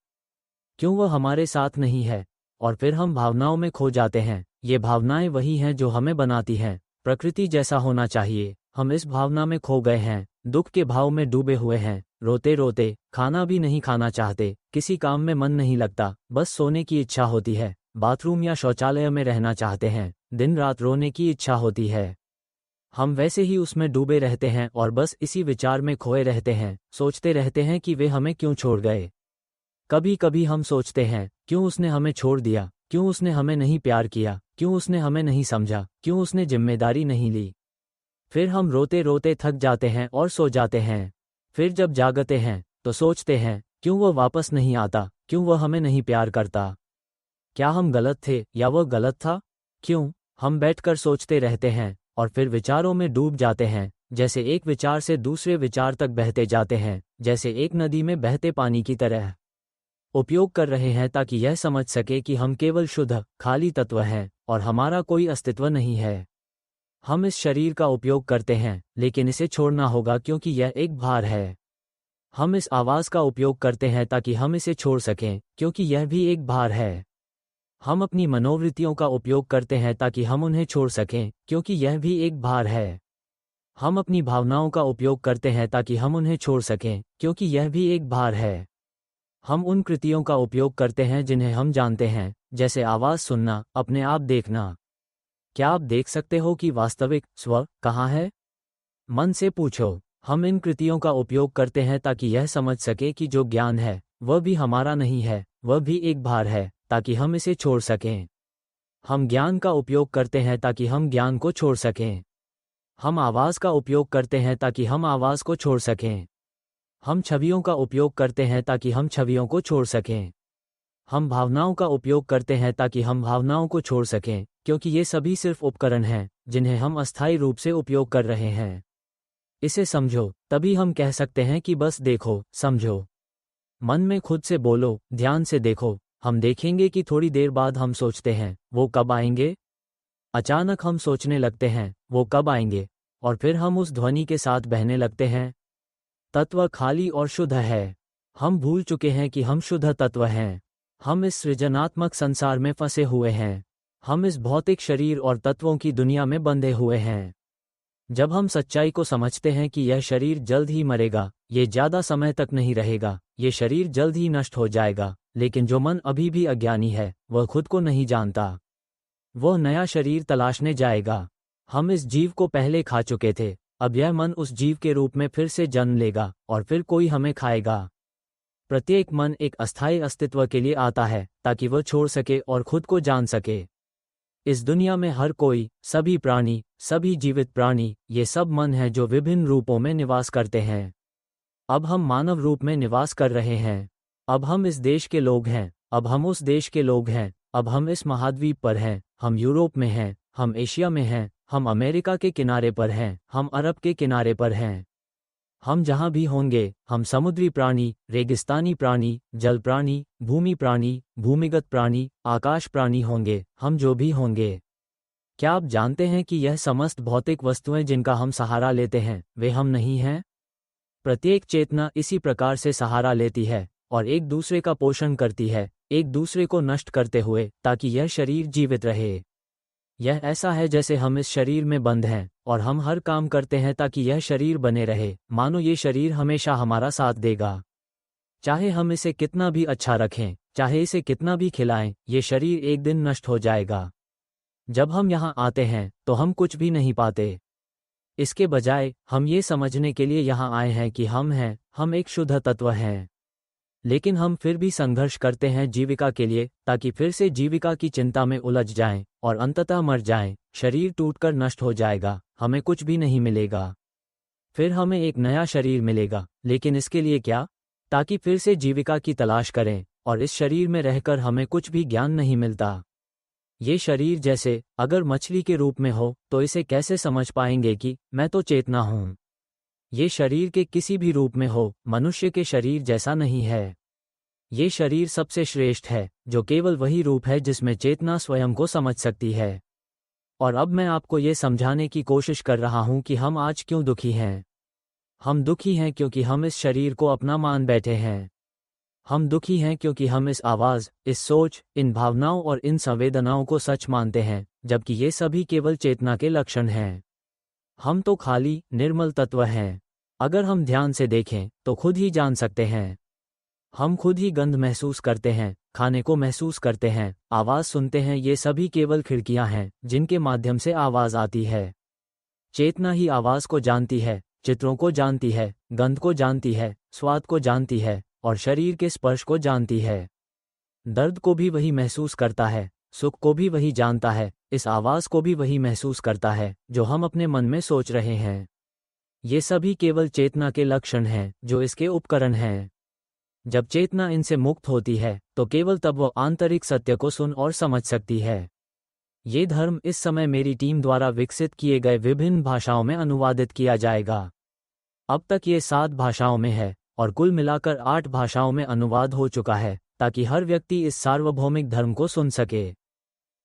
क्यों वह हमारे साथ नहीं है? और फिर हम भावनाओं में खो जाते हैं। ये भावनाएं वही हैं जो हमें बनाती हैं। प्रकृति जैसा होना चाहिए, हम इस भावना में खो गए हैं, दुख के भाव में डूबे हुए हैं, रोते रोते, खाना भी नहीं खाना चाहते, किसी काम में मन नहीं लगता, बस सोने की इच्छा होती है, बाथरूम या शौचालय में रहना चाहते हैं, दिन रात रोने की इच्छा होती है। हम वैसे ही उसमें डूबे रहते हैं और बस इसी विचार में खोए रहते हैं, सोचते रहते हैं कि वे हमें क्यों छोड़ गए। कभी कभी हम सोचते हैं, क्यों उसने हमें छोड़ दिया, क्यों उसने हमें नहीं प्यार किया, क्यों उसने हमें नहीं समझा, क्यों उसने जिम्मेदारी नहीं ली। फिर हम रोते रोते थक जाते हैं और सो जाते हैं। फिर जब जागते हैं तो सोचते हैं, क्यों वह वापस नहीं आता, क्यों वह हमें नहीं प्यार करता। क्या हम गलत थे या वह गलत था? क्यों? हम बैठकर सोचते रहते हैं और फिर विचारों में डूब जाते हैं, जैसे एक विचार से दूसरे विचार तक बहते जाते हैं, जैसे एक नदी में बहते पानी की तरह। उपयोग कर रहे हैं ताकि यह समझ सके कि हम केवल शुद्ध, खाली तत्व हैं और हमारा कोई अस्तित्व नहीं है। हम इस शरीर का उपयोग करते हैं, लेकिन इसे छोड़ना होगा क्योंकि यह एक भार है। हम इस आवाज़ का उपयोग करते हैं ताकि हम इसे छोड़ सकें, क्योंकि यह भी एक भार है। हम अपनी मनोवृत्तियों का उपयोग करते हैं ताकि हम उन्हें छोड़ सकें, क्योंकि यह भी एक भार है। हम अपनी भावनाओं का उपयोग करते हैं ताकि हम उन्हें छोड़ सकें, क्योंकि यह भी एक भार है। हम उन कृतियों का उपयोग करते हैं जिन्हें हम जानते हैं, जैसे आवाज़ सुनना, अपने आप देखना। क्या आप देख सकते हो कि वास्तविक स्व कहाँ है? मन से पूछो। हम इन कृतियों का उपयोग करते हैं ताकि यह समझ सके कि जो ज्ञान है वह भी हमारा नहीं है, वह भी एक भार है, ताकि हम इसे छोड़ सकें। हम ज्ञान का उपयोग करते हैं ताकि हम ज्ञान को छोड़ सकें। हम आवाज़ का उपयोग करते हैं ताकि हम आवाज़ को छोड़ सकें। हम छवियों का उपयोग करते हैं ताकि हम छवियों को छोड़ सकें। हम भावनाओं का उपयोग करते हैं ताकि हम भावनाओं को छोड़ सकें, क्योंकि ये सभी सिर्फ उपकरण हैं जिन्हें हम अस्थायी रूप से उपयोग कर रहे हैं। इसे समझो, तभी हम कह सकते हैं कि बस देखो, समझो। मन में खुद से बोलो, ध्यान से देखो। हम देखेंगे कि थोड़ी देर बाद हम सोचते हैं, वो कब आएंगे? अचानक हम सोचने लगते हैं, वो कब आएंगे? और फिर हम उस ध्वनि के साथ बहने लगते हैं। तत्व खाली और शुद्ध है। हम भूल चुके हैं कि हम शुद्ध तत्व हैं। हम इस सृजनात्मक संसार में फंसे हुए हैं। हम इस भौतिक शरीर और तत्वों की दुनिया में बंधे हुए हैं। जब हम सच्चाई को समझते हैं कि यह शरीर जल्द ही मरेगा, ये ज़्यादा समय तक नहीं रहेगा, ये शरीर जल्द ही नष्ट हो जाएगा, लेकिन जो मन अभी भी अज्ञानी है, वह खुद को नहीं जानता। वह नया शरीर तलाशने जाएगा। हम इस जीव को पहले खा चुके थे, अब यह मन उस जीव के रूप में फिर से जन्म लेगा और फिर कोई हमें खाएगा। प्रत्येक मन एक अस्थायी अस्तित्व के लिए आता है ताकि वह छोड़ सके और खुद को जान सके। इस दुनिया में हर कोई, सभी प्राणी, सभी जीवित प्राणी, ये सब मन हैं जो विभिन्न रूपों में निवास करते हैं। अब हम मानव रूप में निवास कर रहे हैं। अब हम इस देश के लोग हैं, अब हम उस देश के लोग हैं, अब हम इस महाद्वीप पर हैं, हम यूरोप में हैं, हम एशिया में हैं, हम अमेरिका के किनारे पर हैं, हम अरब के किनारे पर हैं। हम जहाँ भी होंगे, हम समुद्री प्राणी, रेगिस्तानी प्राणी, जल प्राणी, भूमि प्राणी, भूमिगत प्राणी, आकाश प्राणी होंगे, हम जो भी होंगे। क्या आप जानते हैं कि यह समस्त भौतिक वस्तुएं जिनका हम सहारा लेते हैं, वे हम नहीं हैं? प्रत्येक चेतना इसी प्रकार से सहारा लेती है और एक दूसरे का पोषण करती है, एक दूसरे को नष्ट करते हुए, ताकि यह शरीर जीवित रहे। यह ऐसा है जैसे हम इस शरीर में बंद हैं और हम हर काम करते हैं ताकि यह शरीर बने रहे, मानो ये शरीर हमेशा हमारा साथ देगा। चाहे हम इसे कितना भी अच्छा रखें, चाहे इसे कितना भी खिलाएं, ये शरीर एक दिन नष्ट हो जाएगा। जब हम यहाँ आते हैं तो हम कुछ भी नहीं पाते। इसके बजाय हम ये समझने के लिए यहाँ आए हैं कि हम हैं, हम एक शुद्ध तत्व हैं। लेकिन हम फिर भी संघर्ष करते हैं जीविका के लिए, ताकि फिर से जीविका की चिंता में उलझ जाएं और अंततः मर जाएं। शरीर टूटकर नष्ट हो जाएगा, हमें कुछ भी नहीं मिलेगा। फिर हमें एक नया शरीर मिलेगा, लेकिन इसके लिए क्या? ताकि फिर से जीविका की तलाश करें, और इस शरीर में रहकर हमें कुछ भी ज्ञान नहीं मिलता। ये शरीर जैसे अगर मछली के रूप में हो तो इसे कैसे समझ पाएंगे कि मैं तो चेतना हूँ। ये शरीर के किसी भी रूप में हो, मनुष्य के शरीर जैसा नहीं है। ये शरीर सबसे श्रेष्ठ है, जो केवल वही रूप है जिसमें चेतना स्वयं को समझ सकती है। और अब मैं आपको ये समझाने की कोशिश कर रहा हूँ कि हम आज क्यों दुखी हैं। हम दुखी हैं क्योंकि हम इस शरीर को अपना मान बैठे हैं। हम दुखी हैं क्योंकि हम इस आवाज़, इस सोच, इन भावनाओं और इन संवेदनाओं को सच मानते हैं, जबकि ये सभी केवल चेतना के लक्षण हैं। हम तो खाली, निर्मल तत्व हैं। अगर हम ध्यान से देखें तो खुद ही जान सकते हैं। हम खुद ही गंध महसूस करते हैं, खाने को महसूस करते हैं, आवाज़ सुनते हैं, ये सभी केवल खिड़कियां हैं जिनके माध्यम से आवाज़ आती है। चेतना ही आवाज़ को जानती है, चित्रों को जानती है, गंध को जानती है, स्वाद को जानती है, और शरीर के स्पर्श को जानती है। दर्द को भी वही महसूस करता है, सुख को भी वही जानता है, इस आवाज़ को भी वही महसूस करता है जो हम अपने मन में सोच रहे हैं। ये सभी केवल चेतना के लक्षण हैं जो इसके उपकरण हैं। जब चेतना इनसे मुक्त होती है तो केवल तब वो आंतरिक सत्य को सुन और समझ सकती है। ये धर्म इस समय मेरी टीम द्वारा विकसित किए गए विभिन्न भाषाओं में अनुवादित किया जाएगा। अब तक ये 7 भाषाओं में है और कुल मिलाकर 8 भाषाओं में अनुवाद हो चुका है, ताकि हर व्यक्ति इस सार्वभौमिक धर्म को सुन सके।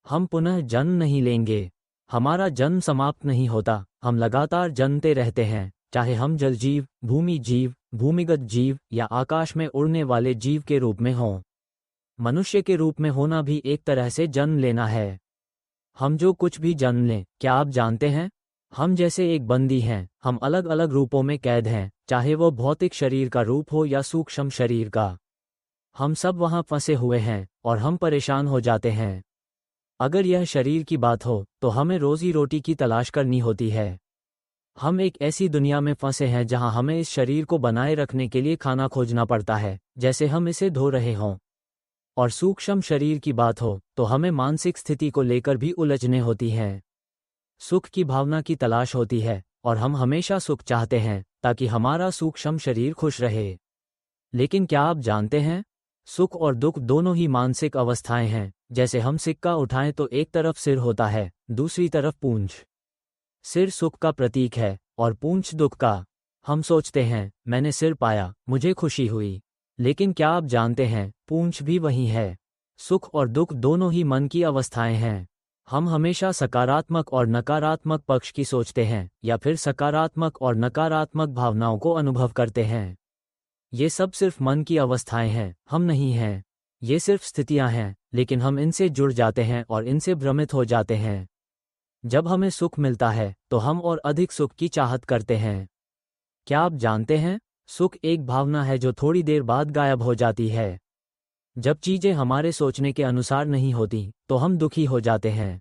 हम पुनः जन्म नहीं लेंगे। हमारा जन्म समाप्त नहीं होता, हम लगातार जन्मते रहते हैं, चाहे हम जल जीव, भूमि जीव, भूमिगत जीव या आकाश में उड़ने वाले जीव के रूप में हों। मनुष्य के रूप में होना भी एक तरह से जन्म लेना है। हम जो कुछ भी जन्म लें, क्या आप जानते हैं? हम जैसे एक बंदी हैं, हम अलग अलग रूपों में कैद हैं, चाहे वो भौतिक शरीर का रूप हो या सूक्ष्म शरीर का। हम सब वहाँ फंसे हुए हैं और हम परेशान हो जाते हैं। अगर यह शरीर की बात हो तो हमें रोजी रोटी की तलाश करनी होती है। हम एक ऐसी दुनिया में फंसे हैं जहां हमें इस शरीर को बनाए रखने के लिए खाना खोजना पड़ता है, जैसे हम इसे धो रहे हों। और सूक्ष्म शरीर की बात हो तो हमें मानसिक स्थिति को लेकर भी उलझने होती हैं। सुख की भावना की तलाश होती है और हम हमेशा सुख चाहते हैं ताकि हमारा सूक्ष्म शरीर खुश रहे। लेकिन क्या आप जानते हैं, सुख और दुख दोनों ही मानसिक अवस्थाएं हैं। जैसे हम सिक्का उठाएं तो एक तरफ सिर होता है, दूसरी तरफ पूंछ। सिर सुख का प्रतीक है और पूंछ दुख का। हम सोचते हैं, मैंने सिर पाया, मुझे खुशी हुई। लेकिन क्या आप जानते हैं, पूंछ भी वही है। सुख और दुख दोनों ही मन की अवस्थाएं हैं। हम हमेशा सकारात्मक और नकारात्मक पक्ष की सोचते हैं या फिर सकारात्मक और नकारात्मक भावनाओं को अनुभव करते हैं। ये सब सिर्फ मन की अवस्थाएं हैं, हम नहीं हैं। ये सिर्फ स्थितियां हैं, लेकिन हम इनसे जुड़ जाते हैं और इनसे भ्रमित हो जाते हैं। जब हमें सुख मिलता है तो हम और अधिक सुख की चाहत करते हैं। क्या आप जानते हैं, सुख एक भावना है जो थोड़ी देर बाद गायब हो जाती है। जब चीजें हमारे सोचने के अनुसार नहीं होती तो हम दुखी हो जाते हैं।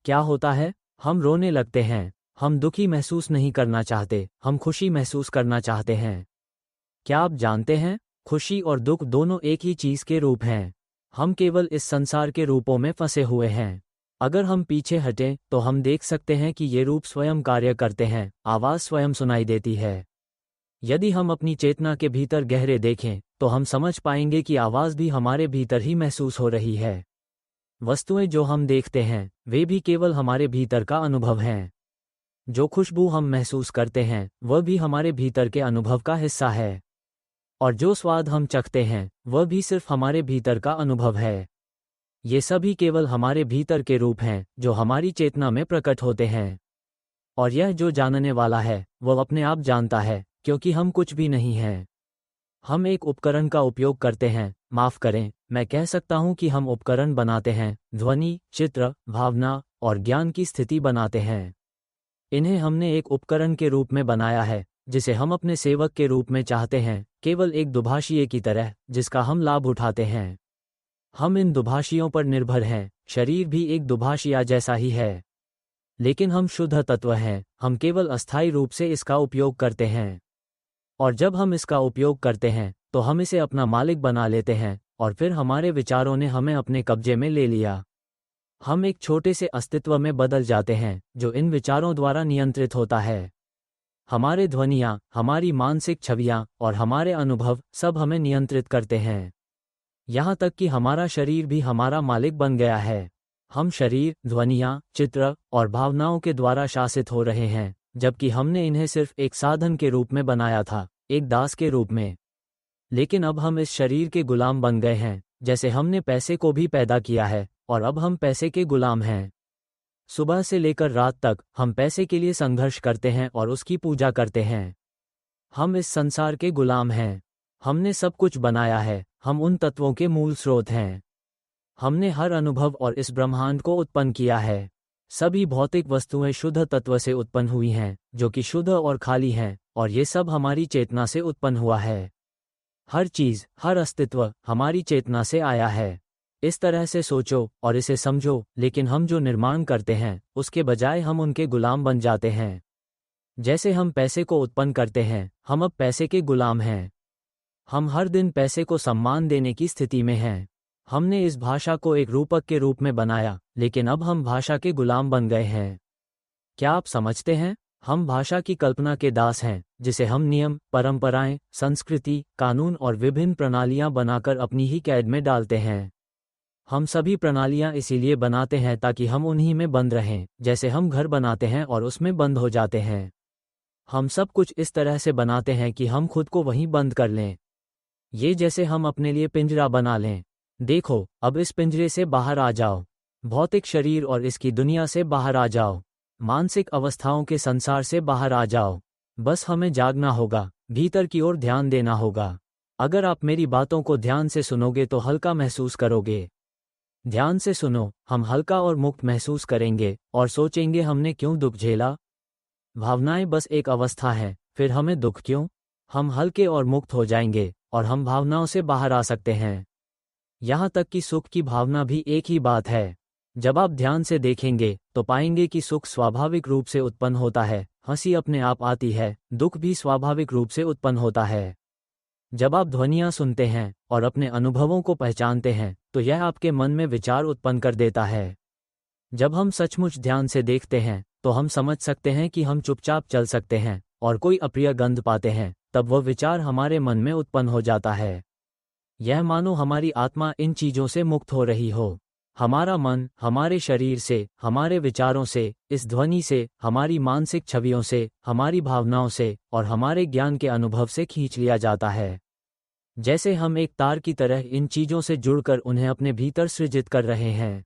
क्या होता है? हम रोने लगते हैं। हम दुखी महसूस नहीं करना चाहते, हम खुशी महसूस करना चाहते हैं। क्या आप जानते हैं, खुशी और दुख दोनों एक ही चीज के रूप हैं। हम केवल इस संसार के रूपों में फंसे हुए हैं। अगर हम पीछे हटें तो हम देख सकते हैं कि ये रूप स्वयं कार्य करते हैं, आवाज़ स्वयं सुनाई देती है। यदि हम अपनी चेतना के भीतर गहरे देखें तो हम समझ पाएंगे कि आवाज़ भी हमारे भीतर ही महसूस हो रही है। वस्तुएं जो हम देखते हैं वे भी केवल हमारे भीतर का अनुभव हैं। जो खुशबू हम महसूस करते हैं वह भी हमारे भीतर के अनुभव का हिस्सा है। और जो स्वाद हम चखते हैं वह भी सिर्फ हमारे भीतर का अनुभव है। ये सभी केवल हमारे भीतर के रूप हैं जो हमारी चेतना में प्रकट होते हैं। और यह जो जानने वाला है वह अपने आप जानता है, क्योंकि हम कुछ भी नहीं हैं। हम एक उपकरण का उपयोग करते हैं, माफ करें, मैं कह सकता हूं कि हम उपकरण बनाते हैं, ध्वनि, चित्र, भावना और ज्ञान की स्थिति बनाते हैं। इन्हें हमने एक उपकरण के रूप में बनाया है जिसे हम अपने सेवक के रूप में चाहते हैं, केवल एक दुभाषिए की तरह जिसका हम लाभ उठाते हैं। हम इन दुभाषियों पर निर्भर हैं, शरीर भी एक दुभाषिया जैसा ही है। लेकिन हम शुद्ध तत्व हैं, हम केवल अस्थायी रूप से इसका उपयोग करते हैं। और जब हम इसका उपयोग करते हैं तो हम इसे अपना मालिक बना लेते हैं और फिर हमारे विचारों ने हमें अपने कब्जे में ले लिया। हम एक छोटे से अस्तित्व में बदल जाते हैं जो इन विचारों द्वारा नियंत्रित होता है। हमारे ध्वनियाँ, हमारी मानसिक छवियाँ और हमारे अनुभव सब हमें नियंत्रित करते हैं। यहाँ तक कि हमारा शरीर भी हमारा मालिक बन गया है। हम शरीर, ध्वनियाँ, चित्र और भावनाओं के द्वारा शासित हो रहे हैं, जबकि हमने इन्हें सिर्फ एक साधन के रूप में बनाया था, एक दास के रूप में। लेकिन अब हम इस शरीर के गुलाम बन गए हैं, जैसे हमने पैसे को भी पैदा किया है और अब हम पैसे के गुलाम हैं। सुबह से लेकर रात तक हम पैसे के लिए संघर्ष करते हैं और उसकी पूजा करते हैं। हम इस संसार के गुलाम हैं। हमने सब कुछ बनाया है, हम उन तत्वों के मूल स्रोत हैं। हमने हर अनुभव और इस ब्रह्मांड को उत्पन्न किया है। सभी भौतिक वस्तुएं शुद्ध तत्व से उत्पन्न हुई हैं, जो कि शुद्ध और खाली हैं, और ये सब हमारी चेतना से उत्पन्न हुआ है। हर चीज़, हर अस्तित्व हमारी चेतना से आया है। इस तरह से सोचो और इसे समझो, लेकिन हम जो निर्माण करते हैं उसके बजाय हम उनके गुलाम बन जाते हैं। जैसे हम पैसे को उत्पन्न करते हैं, हम अब पैसे के गुलाम हैं। हम हर दिन पैसे को सम्मान देने की स्थिति में हैं। हमने इस भाषा को एक रूपक के रूप में बनाया, लेकिन अब हम भाषा के गुलाम बन गए हैं। क्या आप समझते हैं? हम भाषा की कल्पना के दास हैं, जिसे हम नियम, परंपराएं, संस्कृति, कानून और विभिन्न प्रणालियां बनाकर अपनी ही कैद में डालते हैं। हम सभी प्रणालियां इसीलिए बनाते हैं ताकि हम उन्हीं में बंद रहें, जैसे हम घर बनाते हैं और उसमें बंद हो जाते हैं। हम सब कुछ इस तरह से बनाते हैं कि हम खुद को वहीं बंद कर लें। ये जैसे हम अपने लिए पिंजरा बना लें। देखो, अब इस पिंजरे से बाहर आ जाओ। भौतिक शरीर और इसकी दुनिया से बाहर आ जाओ। मानसिक अवस्थाओं के संसार से बाहर आ जाओ। बस हमें जागना होगा, भीतर की ओर ध्यान देना होगा। अगर आप मेरी बातों को ध्यान से सुनोगे तो हल्का महसूस करोगे। ध्यान से सुनो, हम हल्का और मुक्त महसूस करेंगे और सोचेंगे हमने क्यों दुख झेला। भावनाएं बस एक अवस्था है, फिर हमें दुख क्यों? हम हल्के और मुक्त हो जाएंगे और हम भावनाओं से बाहर आ सकते हैं। यहाँ तक कि सुख की भावना भी एक ही बात है। जब आप ध्यान से देखेंगे तो पाएंगे कि सुख स्वाभाविक रूप से उत्पन्न होता है, हंसी अपने आप आती है, दुख भी स्वाभाविक रूप से उत्पन्न होता है। जब आप ध्वनियाँ सुनते हैं और अपने अनुभवों को पहचानते हैं तो यह आपके मन में विचार उत्पन्न कर देता है। जब हम सचमुच ध्यान से देखते हैं तो हम समझ सकते हैं कि हम चुपचाप चल सकते हैं और कोई अप्रिय गंध पाते हैं, तब वह विचार हमारे मन में उत्पन्न हो जाता है। यह मानो हमारी आत्मा इन चीज़ों से मुक्त हो रही हो। हमारा मन हमारे शरीर से, हमारे विचारों से, इस ध्वनि से, हमारी मानसिक छवियों से, हमारी भावनाओं से और हमारे ज्ञान के अनुभव से खींच लिया जाता है। जैसे हम एक तार की तरह इन चीज़ों से जुड़कर उन्हें अपने भीतर सृजित कर रहे हैं।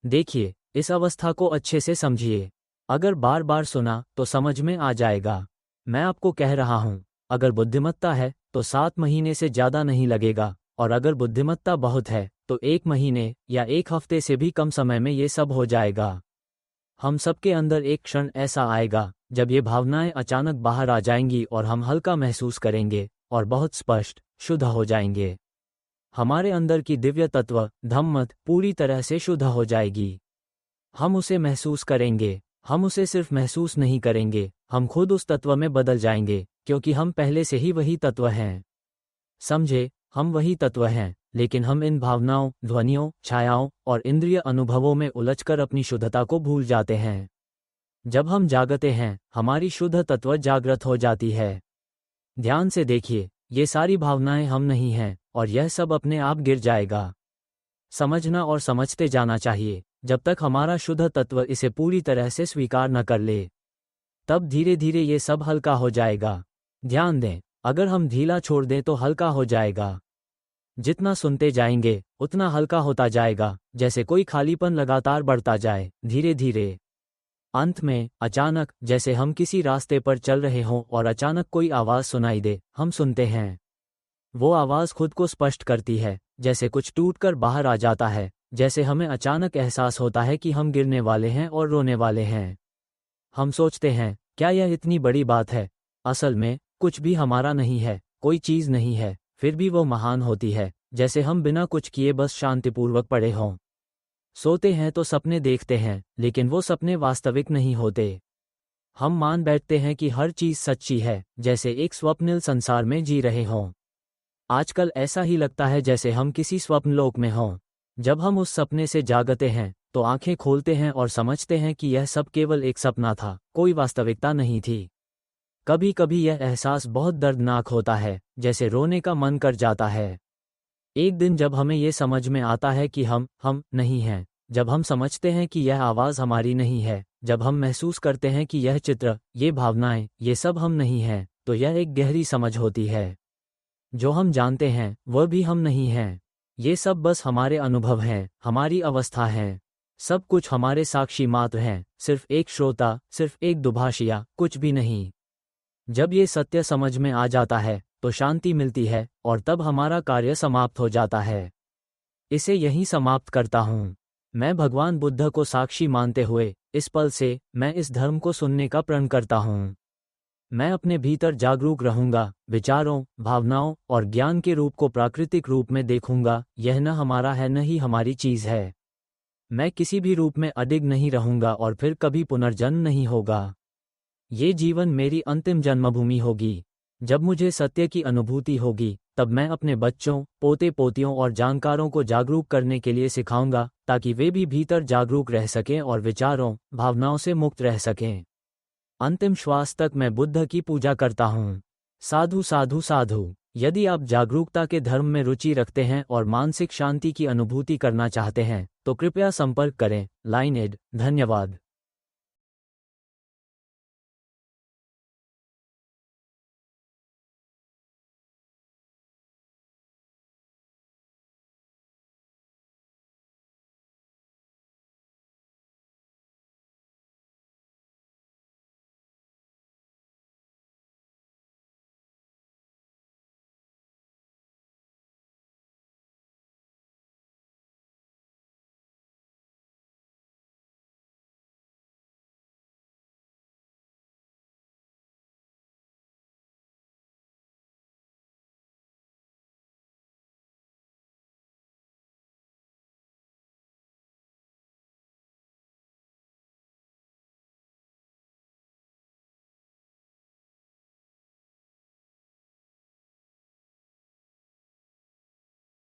देखिए, इस अवस्था को अच्छे से समझिए। अगर बार बार सुना तो समझ में आ जाएगा। मैं आपको कह रहा हूँ, अगर बुद्धिमत्ता है तो 7 महीने से ज़्यादा नहीं लगेगा, और अगर बुद्धिमत्ता बहुत है तो 1 महीने या 1 हफ्ते से भी कम समय में ये सब हो जाएगा। हम सबके अंदर एक क्षण ऐसा आएगा जब ये भावनाएं अचानक बाहर आ जाएंगी और हम हल्का महसूस करेंगे और बहुत स्पष्ट, शुद्ध हो जाएंगे। हमारे अंदर की दिव्य तत्व, धम्मत, पूरी तरह से शुद्ध हो जाएगी। हम उसे महसूस करेंगे। हम उसे सिर्फ महसूस नहीं करेंगे, हम खुद उस तत्व में बदल जाएंगे, क्योंकि हम पहले से ही वही तत्व हैं। समझे, हम वही तत्व हैं, लेकिन हम इन भावनाओं, ध्वनियों, छायाओं और इंद्रिय अनुभवों में उलझकर अपनी शुद्धता को भूल जाते हैं। जब हम जागते हैं, हमारी शुद्ध तत्व जागृत हो जाती है। ध्यान से देखिए, ये सारी भावनाएं हम नहीं हैं और यह सब अपने आप गिर जाएगा। समझना और समझते जाना चाहिए, जब तक हमारा शुद्ध तत्व इसे पूरी तरह से स्वीकार न कर ले। तब धीरे धीरे ये सब हल्का हो जाएगा। ध्यान दें, अगर हम ढीला छोड़ दें तो हल्का हो जाएगा। जितना सुनते जाएंगे उतना हल्का होता जाएगा, जैसे कोई खालीपन लगातार बढ़ता जाए, धीरे धीरे। अंत में, अचानक, जैसे हम किसी रास्ते पर चल रहे हों और अचानक कोई आवाज़ सुनाई दे, हम सुनते हैं। वो आवाज़ खुद को स्पष्ट करती है, जैसे कुछ टूटकर बाहर आ जाता है, जैसे हमें अचानक एहसास होता है कि हम गिरने वाले हैं और रोने वाले हैं। हम सोचते हैं, क्या यह इतनी बड़ी बात है? असल में, कुछ भी हमारा नहीं है, कोई चीज़ नहीं है, फिर भी वो महान होती है, जैसे हम बिना कुछ किए बस शांतिपूर्वक पड़े हों। सोते हैं तो सपने देखते हैं, लेकिन वो सपने वास्तविक नहीं होते। हम मान बैठते हैं कि हर चीज़ सच्ची है, जैसे एक स्वप्निल संसार में जी रहे हों। आजकल ऐसा ही लगता है जैसे हम किसी स्वप्नलोक में हों। जब हम उस सपने से जागते हैं तो आंखें खोलते हैं और समझते हैं कि यह सब केवल एक सपना था, कोई वास्तविकता नहीं थी। कभी कभी यह एहसास बहुत दर्दनाक होता है, जैसे रोने का मन कर जाता है। एक दिन जब हमें ये समझ में आता है कि हम नहीं हैं, जब हम समझते हैं कि यह आवाज़ हमारी नहीं है, जब हम महसूस करते हैं कि यह चित्र, ये भावनाएं, ये सब हम नहीं हैं, तो यह एक गहरी समझ होती है। जो हम जानते हैं वह भी हम नहीं हैं। ये सब बस हमारे अनुभव हैं, हमारी अवस्था हैं। सब कुछ हमारे साक्षी मात्र हैं, सिर्फ एक श्रोता, सिर्फ एक दुभाषिया, कुछ भी नहीं। जब ये सत्य समझ में आ जाता है तो शांति मिलती है और तब हमारा कार्य समाप्त हो जाता है। इसे यहीं समाप्त करता हूँ। मैं भगवान बुद्ध को साक्षी मानते हुए इस पल से मैं इस धर्म को सुनने का प्रण करता हूँ। मैं अपने भीतर जागरूक रहूंगा, विचारों, भावनाओं और ज्ञान के रूप को प्राकृतिक रूप में देखूंगा। यह न हमारा है न ही हमारी चीज़ है। मैं किसी भी रूप में अडिग नहीं रहूंगा और फिर कभी पुनर्जन्म नहीं होगा। ये जीवन मेरी अंतिम जन्मभूमि होगी। जब मुझे सत्य की अनुभूति होगी तब मैं अपने बच्चों, पोते पोतियों और जानकारों को जागरूक करने के लिए सिखाऊंगा, ताकि वे भी भीतर जागरूक रह सकें और विचारों, भावनाओं से मुक्त रह सकें। अंतिम श्वास तक मैं बुद्ध की पूजा करता हूँ। साधु साधु साधु। यदि आप जागरूकता के धर्म में रुचि रखते हैं और मानसिक शांति की अनुभूति करना चाहते हैं तो कृपया संपर्क करें। लाइनेड। धन्यवाद।